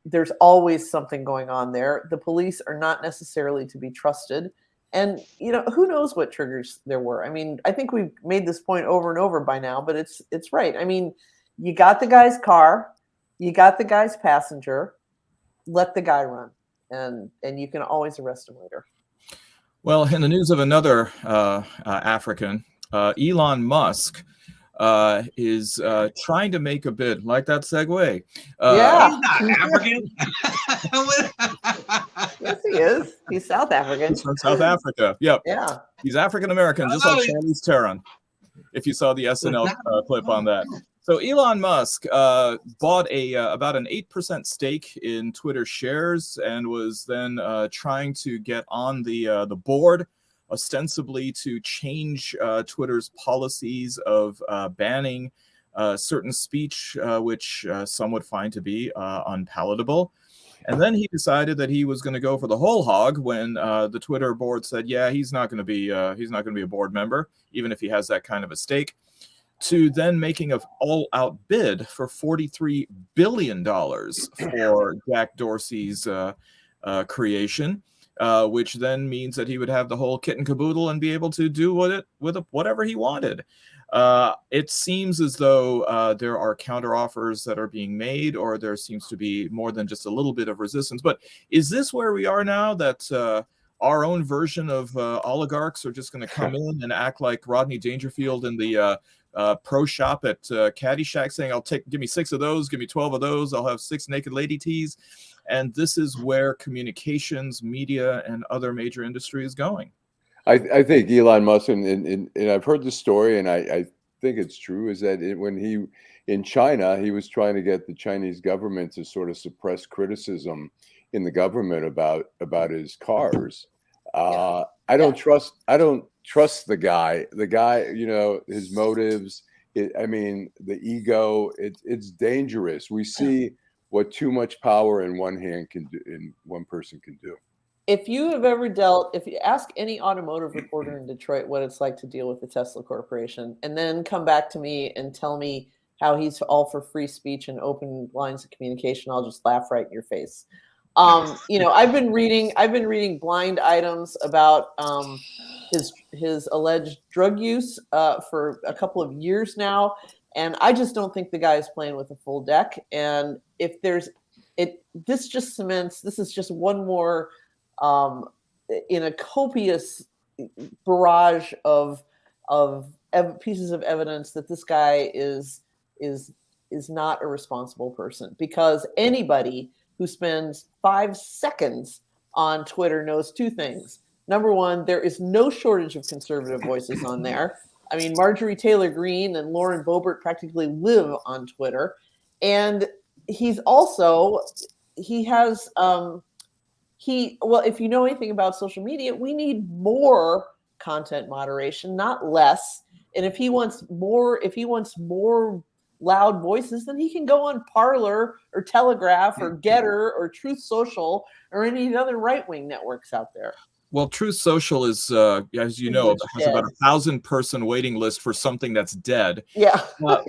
There's always something going on there. The police are not necessarily to be trusted. And, who knows what triggers there were. I mean, I think we've made this point over and over by now, but it's right. I mean, you got the guy's car, you got the guy's passenger, let the guy run, and you can always arrest him later. Well, in the news of another African, Elon Musk is trying to make a bid, like that segue. Yeah. He's not African. Yes, he is. He's South African. He's from South Africa. Yep. Yeah. He's African American, just like Charlize Theron. If you saw the SNL clip on that. So Elon Musk bought about an 8% stake in Twitter shares and was then trying to get on the board, ostensibly to change Twitter's policies of banning certain speech, which some would find to be unpalatable. And then he decided that he was going to go for the whole hog when the Twitter board said, "Yeah, he's not going to be a board member, even if he has that kind of a stake." To then making an all-out bid for $43 billion for Jack Dorsey's creation. Which then means that he would have the whole kit and caboodle and be able to do whatever he wanted. It seems as though there are counteroffers that are being made, or there seems to be more than just a little bit of resistance. But is this where we are now, that our own version of oligarchs are just going to come in and act like Rodney Dangerfield in the pro shop at Caddyshack, saying, give me 6 of those, give me 12 of those, I'll have 6 naked lady tees. And this is where communications, media, and other major industry is going. I think Elon Musk, and I've heard the story, and I think it's true, is that when he in China, he was trying to get the Chinese government to sort of suppress criticism in the government about his cars. I don't trust the guy. The guy, his motives. The ego. It's dangerous. We see what too much power in one hand can do, in one person can do. If you ask any automotive reporter in Detroit what it's like to deal with the Tesla Corporation, and then come back to me and tell me how he's all for free speech and open lines of communication, I'll just laugh right in your face. You know, I've been reading blind items about his alleged drug use for a couple of years now, and I just don't think the guy is playing with a full deck. And if there's this just cements, this is just one more in a copious barrage of pieces of evidence that this guy is not a responsible person, because anybody who spends 5 seconds on Twitter knows two things. Number one, there is no shortage of conservative voices on there. I mean, Marjorie Taylor Greene and Lauren Boebert practically live on Twitter. And he's also, if you know anything about social media, we need more content moderation, not less. And if he wants more loud voices, then he can go on Parler or Telegraph or Getter or Truth Social or any of the other right-wing networks out there. Well, Truth Social is, as you know, has about 1,000-person waiting list for something that's dead. Yeah. But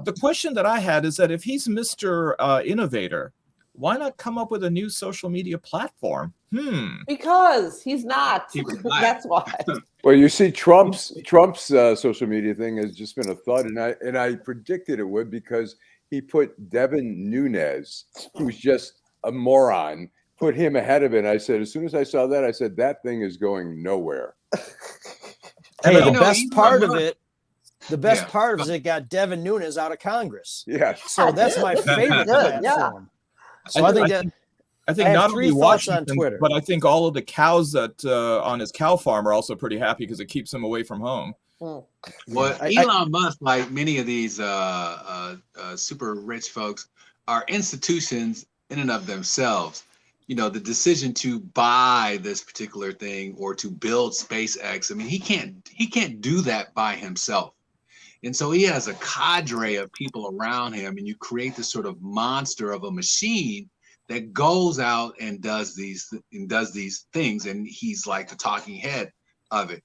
the question that I had is that if he's Mr. Innovator, why not come up with a new social media platform? Because he's not. That's why. Well, you see, Trump's social media thing has just been a thud, and I predicted it would, because he put Devin Nunes, who's just a moron, put him ahead of it. And I said, as soon as I saw that, I said, that thing is going nowhere. Hey, the best part of it is it got Devin Nunes out of Congress. Yeah. So that's my favorite platform. So I think not only Washington, on Twitter, but I think all of the cows that on his cow farm are also pretty happy because it keeps him away from home. Well, Elon Musk, like many of these super rich folks, are institutions in and of themselves. You know, the decision to buy this particular thing or to build SpaceX, I mean, he can't do that by himself. And so he has a cadre of people around him, and you create this sort of monster of a machine that goes out and does these things, and he's like the talking head of it.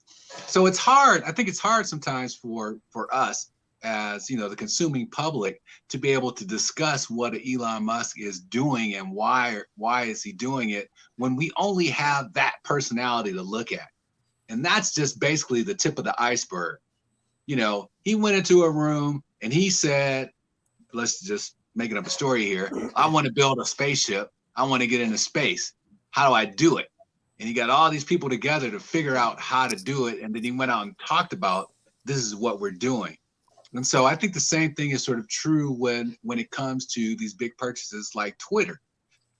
So it's hard. I think it's hard sometimes for us as, you know, the consuming public to be able to discuss what Elon Musk is doing and why is he doing it when we only have that personality to look at. And that's just basically the tip of the iceberg. You know, he went into a room and he said, let's just making up a story here, I want to build a spaceship. I want to get into space. How do I do it? And he got all these people together to figure out how to do it. And then he went out and talked about, this is what we're doing. And so I think the same thing is sort of true when it comes to these big purchases like Twitter.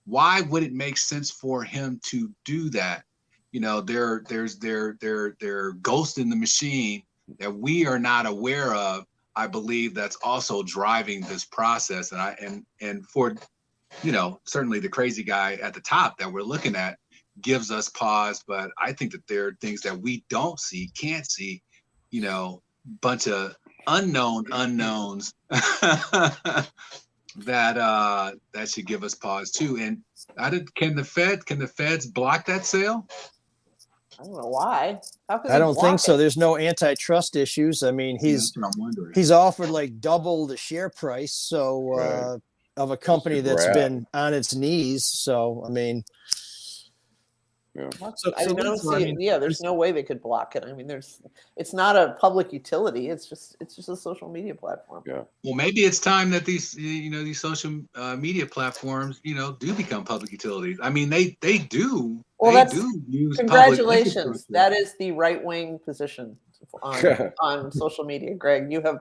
Why would it make sense for him to do that? You know, there's ghost in the machine that we are not aware of. I believe that's also driving this process. And for, you know, certainly the crazy guy at the top that we're looking at gives us pause. But I think that there are things that we don't see, can't see, you know, bunch of unknowns that should give us pause too. And can the feds block that sale? I don't know why. I don't think so. There's no antitrust issues. I mean, he's offered like double the share price, so of a company that's been on its knees. So I mean, there's no way they could block it. I mean, it's not a public utility. It's just a social media platform. Yeah. Well, maybe it's time that these social media platforms, you know, do become public utilities. I mean, they do. Well, they do use congratulations. That is the right-wing position on social media, Greg. You have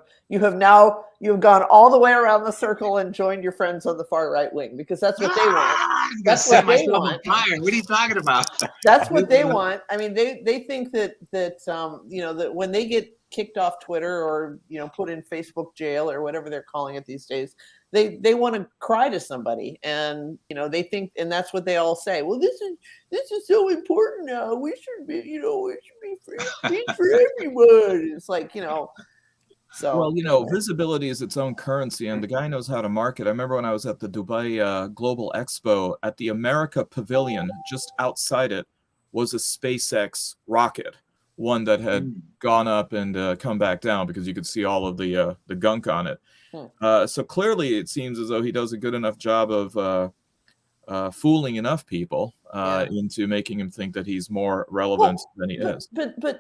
gone all the way around the circle and joined your friends on the far right wing, because that's what they want. That's what they want. What are you talking about? That's what they want. I mean, they think that you know, that when they get kicked off Twitter or, you know, put in Facebook jail or whatever they're calling it these days, they want to cry to somebody, and, you know, they think, and that's what they all say. Well, this is so important now. We should be, you know, it should be free speech for everyone. It's like, you know. So, well, you know, visibility is its own currency, and the guy knows how to market. I remember when I was at the Dubai Global Expo, at the America Pavilion, just outside it was a SpaceX rocket one that had gone up and come back down because you could see all of the gunk on it. So clearly, it seems as though he does a good enough job of fooling enough people into making him think that he's more relevant than he is.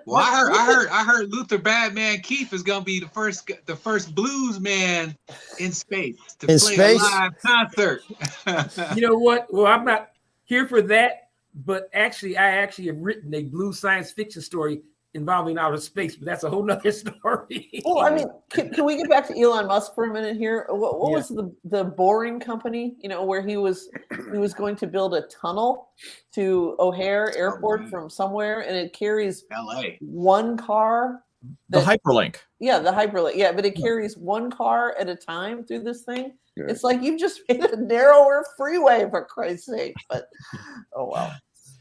Well, I heard Luther Badman Keith is gonna be the first blues man in space to play a live concert. You know what? Well, I'm not here for that, but I actually have written a blues science fiction story involving outer space, but that's a whole nother story. Well, I mean, can we get back to Elon Musk for a minute here? What was the Boring Company, where he was going to build a tunnel to O'Hare Airport from somewhere, and it carries one car. The hyperlink. Yeah, the hyperlink. Yeah, but it carries one car at a time through this thing. Yeah. It's like you've just made a narrower freeway, for Christ's sake. But oh well.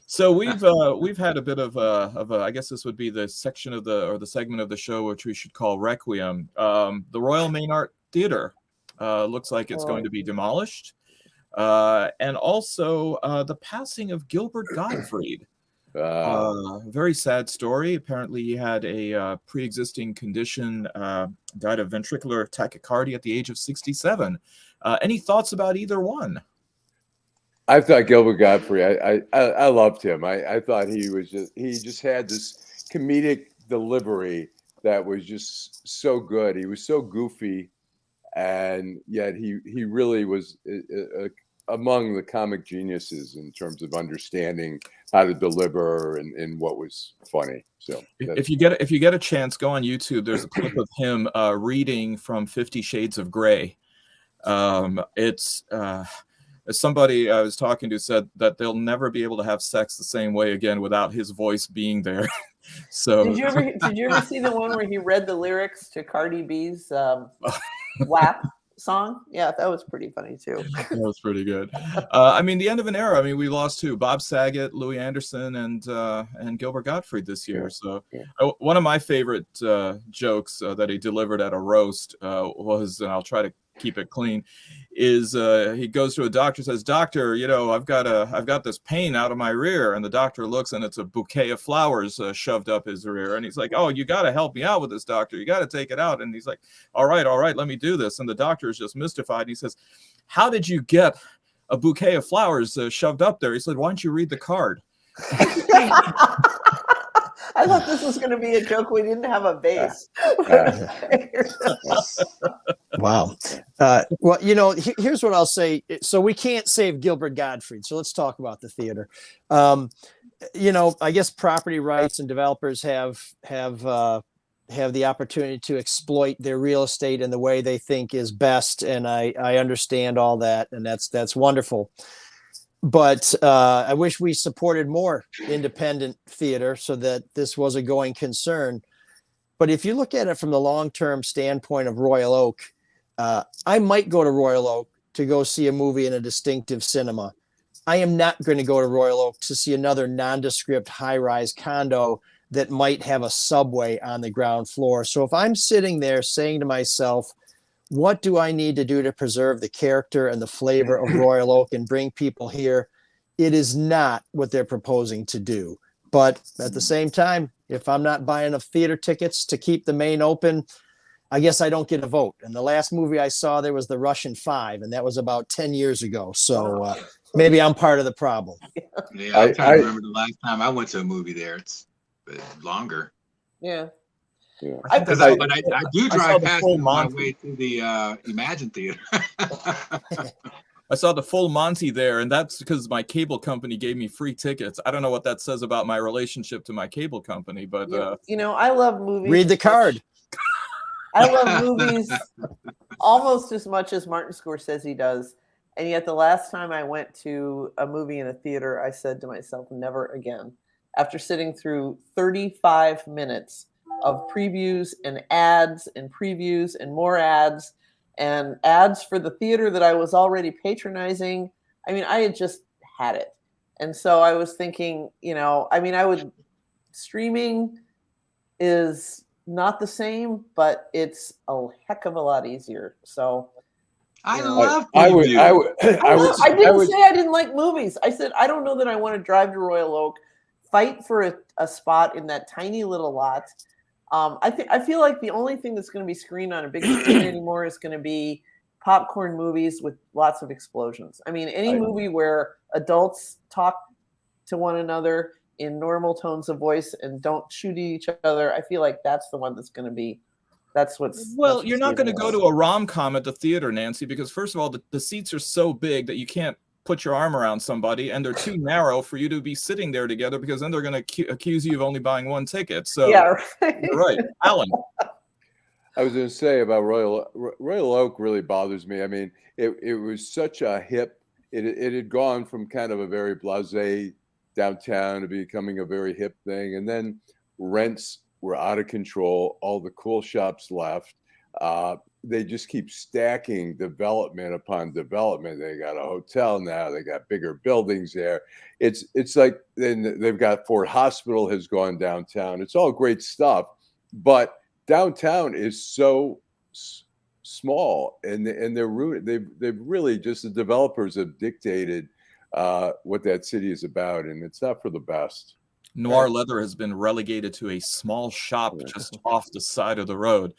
So we've had a bit of I guess this would be the section of the segment of the show which we should call Requiem. The Royal Main Art Theater looks like it's going to be demolished, and also the passing of Gilbert Godfrey. Very sad story. Apparently, he had a pre-existing condition, died of ventricular tachycardia at the age of 67. Any thoughts about either one? I thought Gilbert Godfrey, I loved him. I thought he just had this comedic delivery that was just so good. He was so goofy, and yet he really was among the comic geniuses in terms of understanding how to deliver and what was funny. So if you get a chance, go on YouTube. There's a clip of him reading from 50 Shades of Grey. Somebody I was talking to said that they'll never be able to have sex the same way again without his voice being there. So did you ever see the one where he read the lyrics to Cardi B's WAP song? Yeah, that was pretty funny too. That was pretty good. I mean, the end of an era. I mean, we lost two: Bob Saget, Louis Anderson, and Gilbert Godfrey this year. So one of my favorite jokes that he delivered at a roast was, and I'll try to keep it clean, is he goes to a doctor, says, "Doctor, I've got this pain out of my rear," and the doctor looks, and it's a bouquet of flowers shoved up his rear, and he's like, "Oh, you got to help me out with this, doctor. You got to take it out." And he's like, all right, let me do this." And the doctor is just mystified, and he says, "How did you get a bouquet of flowers shoved up there?" He said, "Why don't you read the card?" I thought this was going to be a joke. We didn't have a base. Wow. Well, here's what I'll say. So we can't save Gilbert Godfrey. So let's talk about the theater. I guess property rights and developers have the opportunity to exploit their real estate in the way they think is best, and I understand all that, and that's wonderful. But I wish we supported more independent theater so that this was a going concern. But if you look at it from the long-term standpoint of Royal Oak, I might go to Royal Oak to go see a movie in a distinctive cinema. I am not going to go to Royal Oak to see another nondescript high-rise condo that might have a subway on the ground floor. So if I'm sitting there saying to myself, what do I need to do to preserve the character and the flavor of Royal Oak and bring people here? It is not what they're proposing to do. But at the same time, if I'm not buying enough theater tickets to keep the main open, I guess I don't get a vote. And the last movie I saw there was The Russian 5, and that was about 10 years ago. So maybe I'm part of the problem. Yeah, I'm trying to remember the last time I went to a movie there. It's longer. Yeah. Yeah. I do drive past on my way to the Imagine Theater. I saw the full Monty there, and that's because my cable company gave me free tickets. I don't know what that says about my relationship to my cable company, but I love movies. Read the card. I love movies almost as much as Martin Scorsese does. And yet the last time I went to a movie in a theater, I said to myself, never again. After sitting through 35 minutes of previews and ads and previews and more ads and ads for the theater that I was already patronizing. I mean, I had just had it. And so I was thinking, streaming is not the same, but it's a heck of a lot easier. So I love I didn't say I didn't like movies. I said, I don't know that I want to drive to Royal Oak fight for a spot in that tiny little lot. I feel like the only thing that's going to be screened on a big screen anymore is going to be popcorn movies with lots of explosions. I mean, any movie where adults talk to one another in normal tones of voice and don't shoot at each other, I feel like that's the one that's going to be. Well, you're not going to go to a rom-com at the theater, Nancy, because first of all, the seats are so big that you can't put your arm around somebody, and they're too narrow for you to be sitting there together, because then they're going to accuse you of only buying one ticket. So yeah, you're right. Alan. I was going to say about Royal Oak really bothers me. I mean, it was such a hip. It had gone from kind of a very blasé downtown to becoming a very hip thing, and then rents were out of control. All the cool shops left. They just keep stacking development upon development. They got a hotel now. They got bigger buildings there. It's like then they've got Ford Hospital has gone downtown. It's all great stuff, but downtown is so small, and they're ruined. They've really just, the developers have dictated what that city is about, and it's not for the best. Noir Leather has been relegated to a small shop just off the side of the road.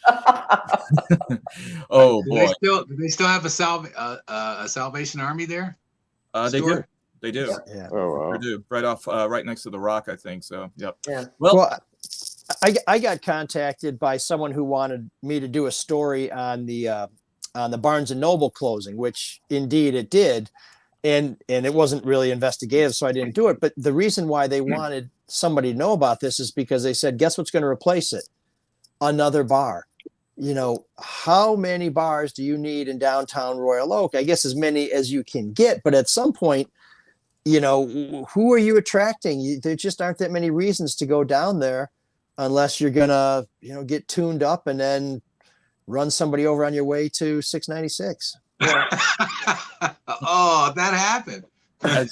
Oh boy! Do they still have a Salvation Army there? They do. They do. Yeah. Oh wow. They do. Right off, right next to the Rock, I think. So, yep. Yeah. Well, I got contacted by someone who wanted me to do a story on the Barnes and Noble closing, which indeed it did. And it wasn't really investigative, so I didn't do it. But the reason why they wanted somebody to know about this is because they said, guess what's going to replace it? Another bar. You know, how many bars do you need in downtown Royal Oak? I guess as many as you can get. But at some point, you know, who are you attracting? There just aren't that many reasons to go down there unless you're going to, you know, get tuned up and then run somebody over on your way to 696. Yeah. Oh, that happened. That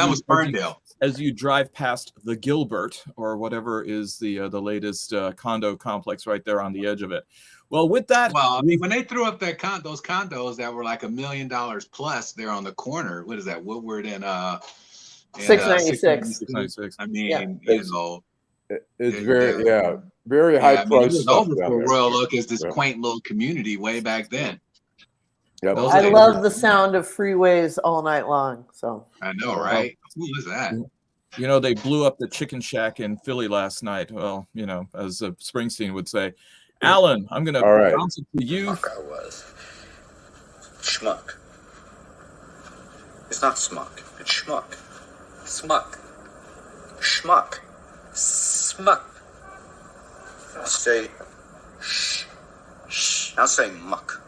was Ferndale. As you drive past the Gilbert, or whatever is the latest condo complex right there on the edge of it. Well, with that, well, I mean, when they threw up that those condos that were like $1 million plus there on the corner, what is that? Woodward and 696. 696. I mean, Yeah. you know, It's very high I mean, price it was stuff over down for there. Royal Oak as this quaint little community way back then. Yep. I love the sound of freeways all night long. So I know, right? Who is that? You know, they blew up the Chicken Shack in Philly last night. Well, you know, as Springsteen would say. Alan, I'm going to bounce it to you. I was. Schmuck. It's not Schmuck. It's Schmuck. Schmuck. Schmuck. Schmuck. Say shh. Shh. Now say muck.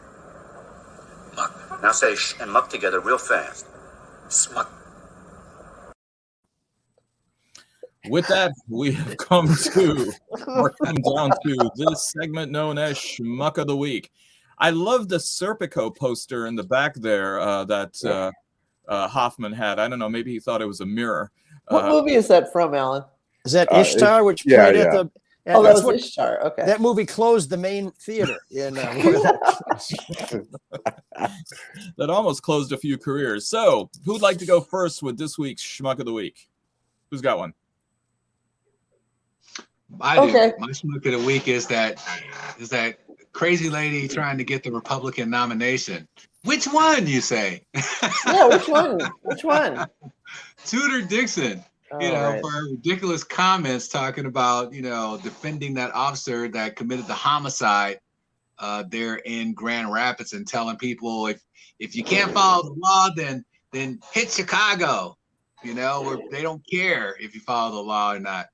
Muck. Now say sh and muck together real fast. Smuck. With that, we have come down to this segment known as Schmuck of the Week. I love the Serpico poster in the back there that Hoffman had. I don't know, maybe he thought it was a mirror. what movie is that from, Alan? Is that Ishtar, which yeah, played yeah. at the... Oh, that was Ishtar. Okay. That movie closed the main theater in That almost closed a few careers. So, who'd like to go first with this week's Schmuck of the Week? Who's got one? I do. Okay. My Schmuck of the Week is that crazy lady trying to get the Republican nomination. Which one, you say? Yeah, which one? Which one? Tudor Dixon. You know, for her ridiculous comments talking about, you know, defending that officer that committed the homicide there in Grand Rapids, and telling people if you can't follow the law, then hit Chicago, you know, or they don't care if you follow the law or not.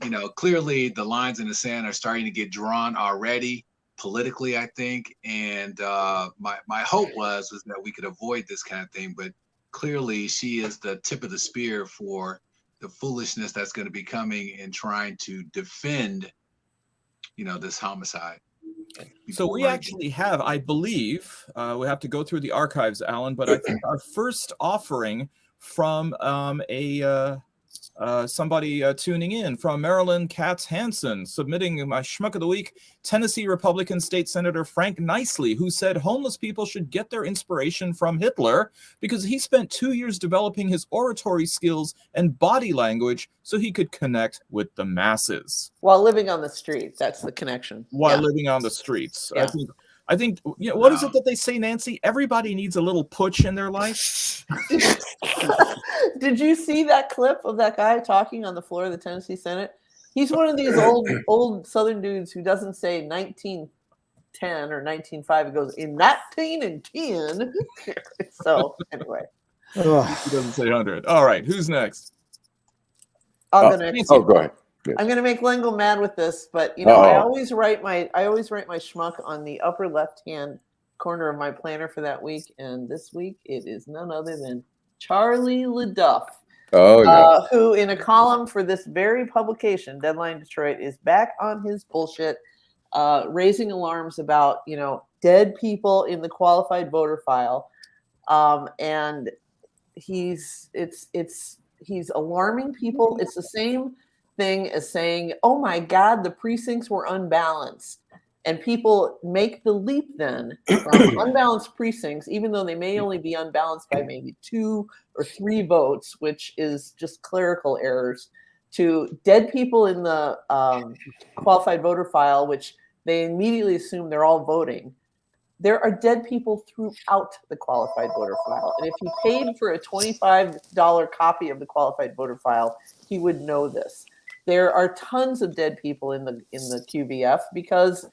You know, clearly the lines in the sand are starting to get drawn already politically, I think. And my hope was that we could avoid this kind of thing, but clearly she is the tip of the spear for the foolishness that's going to be coming in trying to defend, you know, this homicide. So we actually have, I believe, we have to go through the archives, Alan, but I think our first offering from a Somebody tuning in from Maryland, Katz Hansen, submitting my Schmuck of the Week, Tennessee Republican State Senator Frank Nicely, who said homeless people should get their inspiration from Hitler because he spent 2 years developing his oratory skills and body language so he could connect with the masses. While living on the street, that's the connection. While living on the streets. Yeah. I think, you know, what is it that they say, Nancy? Everybody needs a little push in their life. Did you see that clip of that guy talking on the floor of the Tennessee Senate? He's one of these old Southern dudes who doesn't say 1910 or 1905. He goes, in 1910. So anyway. He doesn't say 100. All right, who's next? I'll go next. Oh, go ahead. Yes. I'm going to make Lingo mad with this, but you know, I always write my schmuck on the upper left-hand corner of my planner for that week, and this week it is none other than Charlie LaDuff, who in a column for this very publication, Deadline Detroit, is back on his bullshit, raising alarms about, you know, dead people in the qualified voter file, and he's alarming people. It's the same thing as saying, oh my God, the precincts were unbalanced. And people make the leap then from unbalanced precincts, even though they may only be unbalanced by maybe 2 or 3 votes, which is just clerical errors, to dead people in the qualified voter file, which they immediately assume they're all voting. There are dead people throughout the qualified voter file. And if he paid for a $25 copy of the qualified voter file, he would know this. There are tons of dead people in the QVF because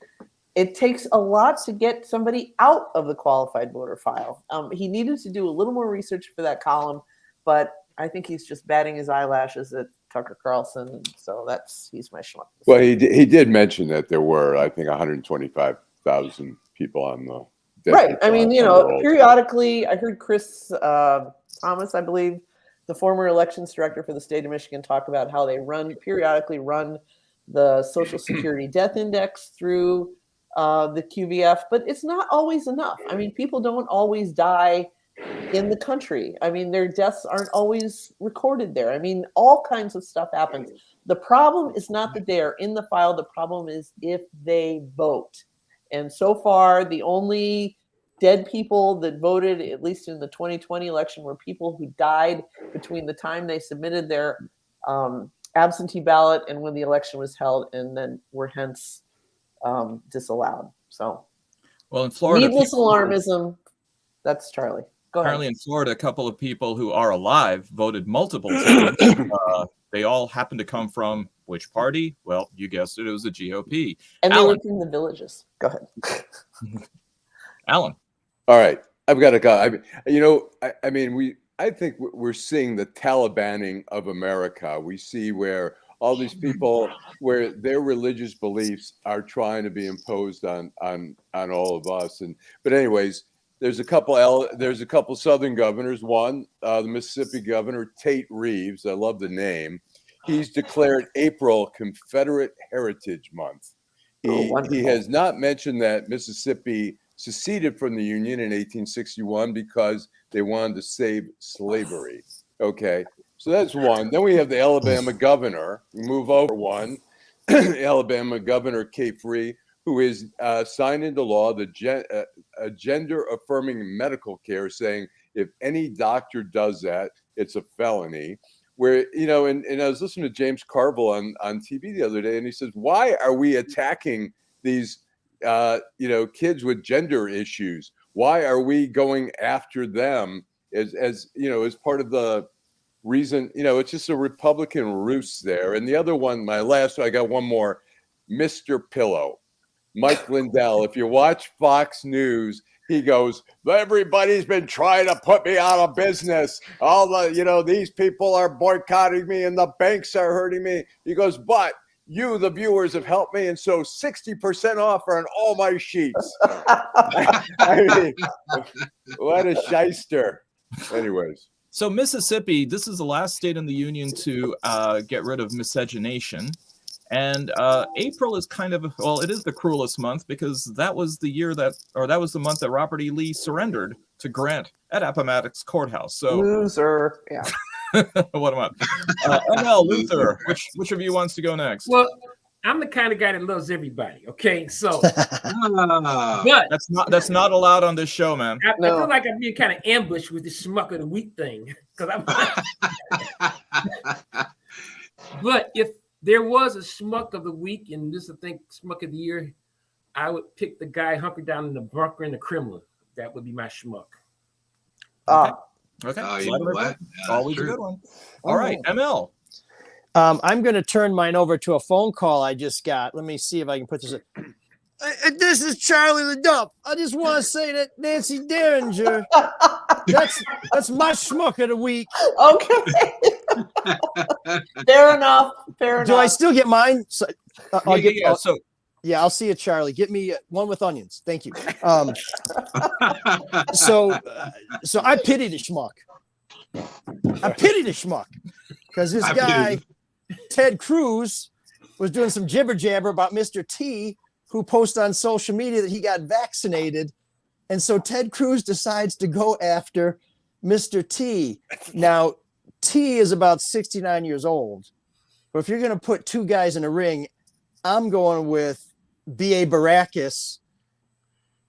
it takes a lot to get somebody out of the qualified voter file. He needed to do a little more research for that column, but I think he's just batting his eyelashes at Tucker Carlson, and so he's my schmuck. Well, he did mention that there were, I think, 125,000 people on the dead right. I mean, you know, periodically, I heard Chris Thomas, I believe, the former elections director for the state of Michigan, talk about how they periodically run the Social Security Death Index through the QVF, but it's not always enough. I mean, people don't always die in the country. I mean, their deaths aren't always recorded there. I mean, all kinds of stuff happens. The problem is not that they are in the file. The problem is if they vote. And so far, the only dead people that voted, at least in the 2020 election, were people who died between the time they submitted their absentee ballot and when the election was held, and then were hence disallowed. So, well, in Florida, needless alarmism. That's Charlie. Go apparently ahead. In Florida, a couple of people who are alive voted multiple times. They all happen to come from which party? Well, you guessed it. It was the GOP. And they lived in the villages. Go ahead. Alan. All right. I've got to go. I think we're seeing the Talibaning of America. We see where all these people, where their religious beliefs are trying to be imposed on all of us. But anyways, there's a couple Southern governors. One, the Mississippi governor, Tate Reeves. I love the name. He's declared April Confederate Heritage Month. He has not mentioned that Mississippi seceded from the Union in 1861 because they wanted to save slavery. Okay, so that's one. Then we have the Alabama governor. We move over one. Alabama Governor Kay Free, who is signed into law the gender-affirming medical care, saying if any doctor does that, it's a felony. Where, you know, and I was listening to James Carville on TV the other day, and he says, why are we attacking these, kids with gender issues? Why are we going after them as part of the reason? You know, it's just a Republican ruse there. And the other one, my last one, I got one more, Mr. Pillow. Mike Lindell, if you watch Fox News, he goes, everybody's been trying to put me out of business. All the, these people are boycotting me and the banks are hurting me. He goes, but you, the viewers, have helped me. And so 60% off on all my sheets. I mean, what a shyster. Anyways. So Mississippi, this is the last state in the union to get rid of miscegenation. And April is kind of, it is the cruelest month because that was the month that Robert E. Lee surrendered to Grant at Appomattox Courthouse. So loser, yeah. What am I? ML Luther, which of you wants to go next? Well, I'm the kind of guy that loves everybody. Okay, so but that's not allowed on this show, man. I feel like I'm being kind of ambushed with this Schmuck of the Week thing because But if there was a Schmuck of the Week, and this I think Schmuck of the Year, I would pick the guy hunkered down in the bunker in the Kremlin. That would be my Schmuck. Okay. Oh, you know what? Yeah, always a good one. All right, ML. I'm going to turn mine over to a phone call I just got. Let me see if I can put this in. This is Charlie the Dump. I just want to say that Nancy Derringer, that's my Schmuck of the Week. Okay. Fair enough. Do I still get mine? So, yeah, I'll see you, Charlie. Get me one with onions. Thank you. So I pity the Schmuck. I pity the Schmuck because this guy, Ted Cruz, was doing some jibber jabber about Mr. T, who posted on social media that he got vaccinated. And so Ted Cruz decides to go after Mr. T. Now, T is about 69 years old. But if you're going to put two guys in a ring, I'm going with B.A. Baracus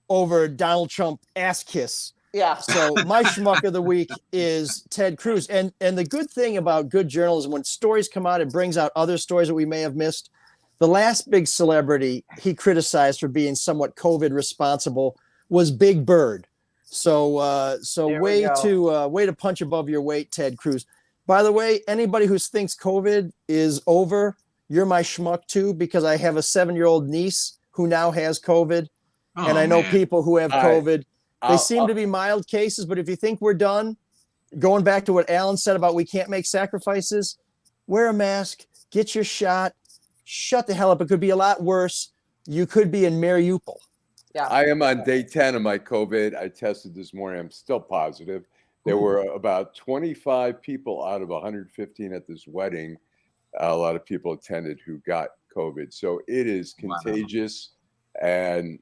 over Donald Trump ass kiss. Yeah. So my Schmuck of the Week is Ted Cruz. And the good thing about good journalism, when stories come out, it brings out other stories that we may have missed. The last big celebrity he criticized for being somewhat COVID responsible was Big Bird. So way to punch above your weight, Ted Cruz. By the way, anybody who thinks COVID is over, you're my Schmuck too, because I have a 7-year-old niece who now has COVID. And I know people who have COVID. They seem to be mild cases, but if you think we're done, going back to what Alan said about we can't make sacrifices, wear a mask, get your shot, shut the hell up. It could be a lot worse. You could be in Mariupol. Yeah. I am on day 10 of my COVID. I tested this morning. I'm still positive. There were about 25 people out of 115 at this wedding. A lot of people attended who got COVID. So it is contagious and,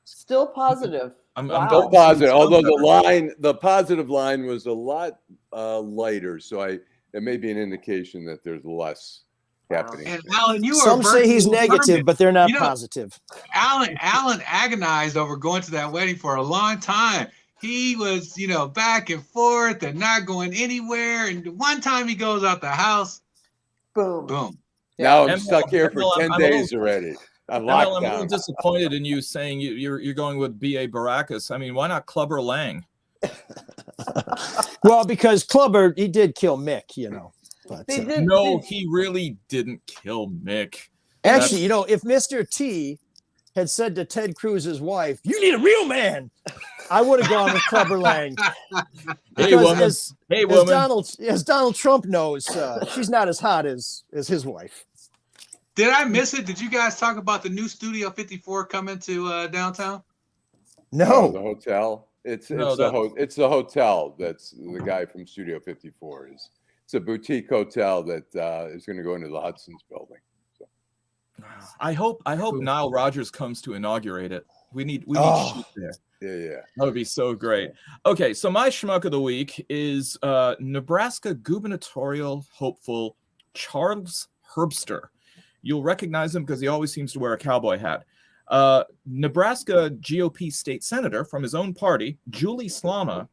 still positive. I'm still positive, although the positive line was a lot lighter. So it may be an indication that there's less happening. And Alan, some say he's negative, but they're not positive. Alan agonized over going to that wedding for a long time. He was, back and forth and not going anywhere. And one time he goes out the house, boom. Now I'm stuck here for 10 days already. I'm locked I'm a down. little disappointed in you saying you're going with B.A. Baracus. I mean, why not Clubber Lang? Well, because Clubber, he did kill Mick, But, he really didn't kill Mick. Actually, if Mr. T had said to Ted Cruz's wife, "You need a real man," I would have gone with Clubber Lang. Hey, woman. As Donald Trump knows, she's not as hot as his wife. Did I miss it? Did you guys talk about the new Studio 54 coming to downtown? No. The hotel. It's the hotel that's the guy from Studio 54 is. It's a boutique hotel that is going to go into the Hudson's building. So. I hope Nile Rodgers comes to inaugurate it. We need shoot there. Yeah. That would be so great. Okay, so my Schmuck of the Week is Nebraska gubernatorial hopeful Charles Herbster. You'll recognize him because he always seems to wear a cowboy hat. Nebraska GOP state senator from his own party, Julie Slama,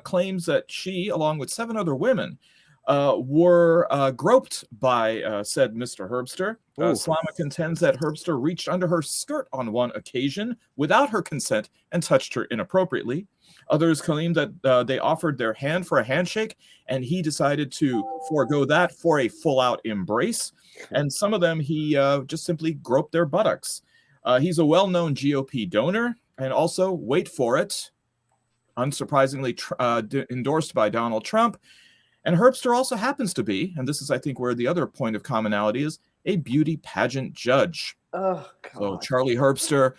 claims that she, along with 7 other women, were groped by said Mr. Herbster. Slama contends that Herbster reached under her skirt on one occasion without her consent and touched her inappropriately. Others claim that they offered their hand for a handshake, and he decided to forego that for a full-out embrace. And some of them, he just simply groped their buttocks. He's a well-known GOP donor, and also, wait for it, unsurprisingly endorsed by Donald Trump. And Herbster also happens to be, and this is, I think, where the other point of commonality is, a beauty pageant judge. Oh, God. So, Charlie Herbster,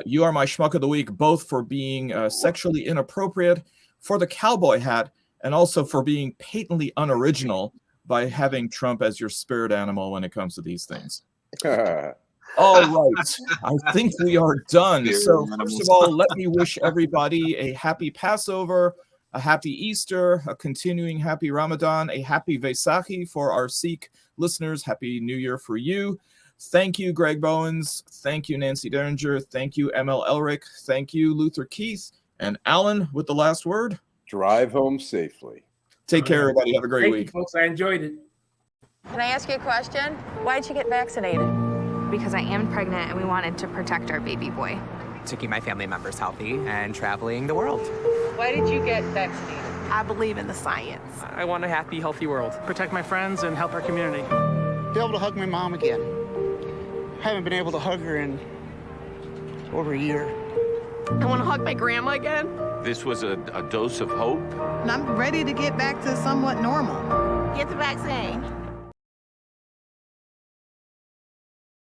you are my Schmuck of the Week, both for being sexually inappropriate, for the cowboy hat, and also for being patently unoriginal by having Trump as your spirit animal when it comes to these things. All right. I think we are done. So, first of all, let me wish everybody a happy Passover. a happy Easter, a continuing happy Ramadan, a happy Vesachi for our Sikh listeners. Happy New Year for you. Thank you, Greg Bowens. Thank you, Nancy Derringer. Thank you, ML Elric. Thank you, Luther Keith. And Alan with the last word. Drive home safely. Take care, everybody. Have a great Thank week. you, folks. I enjoyed it. Can I ask you a question? Why did you get vaccinated? Because I am pregnant and we wanted to protect our baby boy. To keep my family members healthy and traveling the world. Why did you get vaccinated? I believe in the science. I want a happy, healthy world. Protect my friends and help our community. Be able to hug my mom again. Haven't been able to hug her in over a year. I want to hug my grandma again. This was a dose of hope. And I'm ready to get back to somewhat normal. Get the vaccine.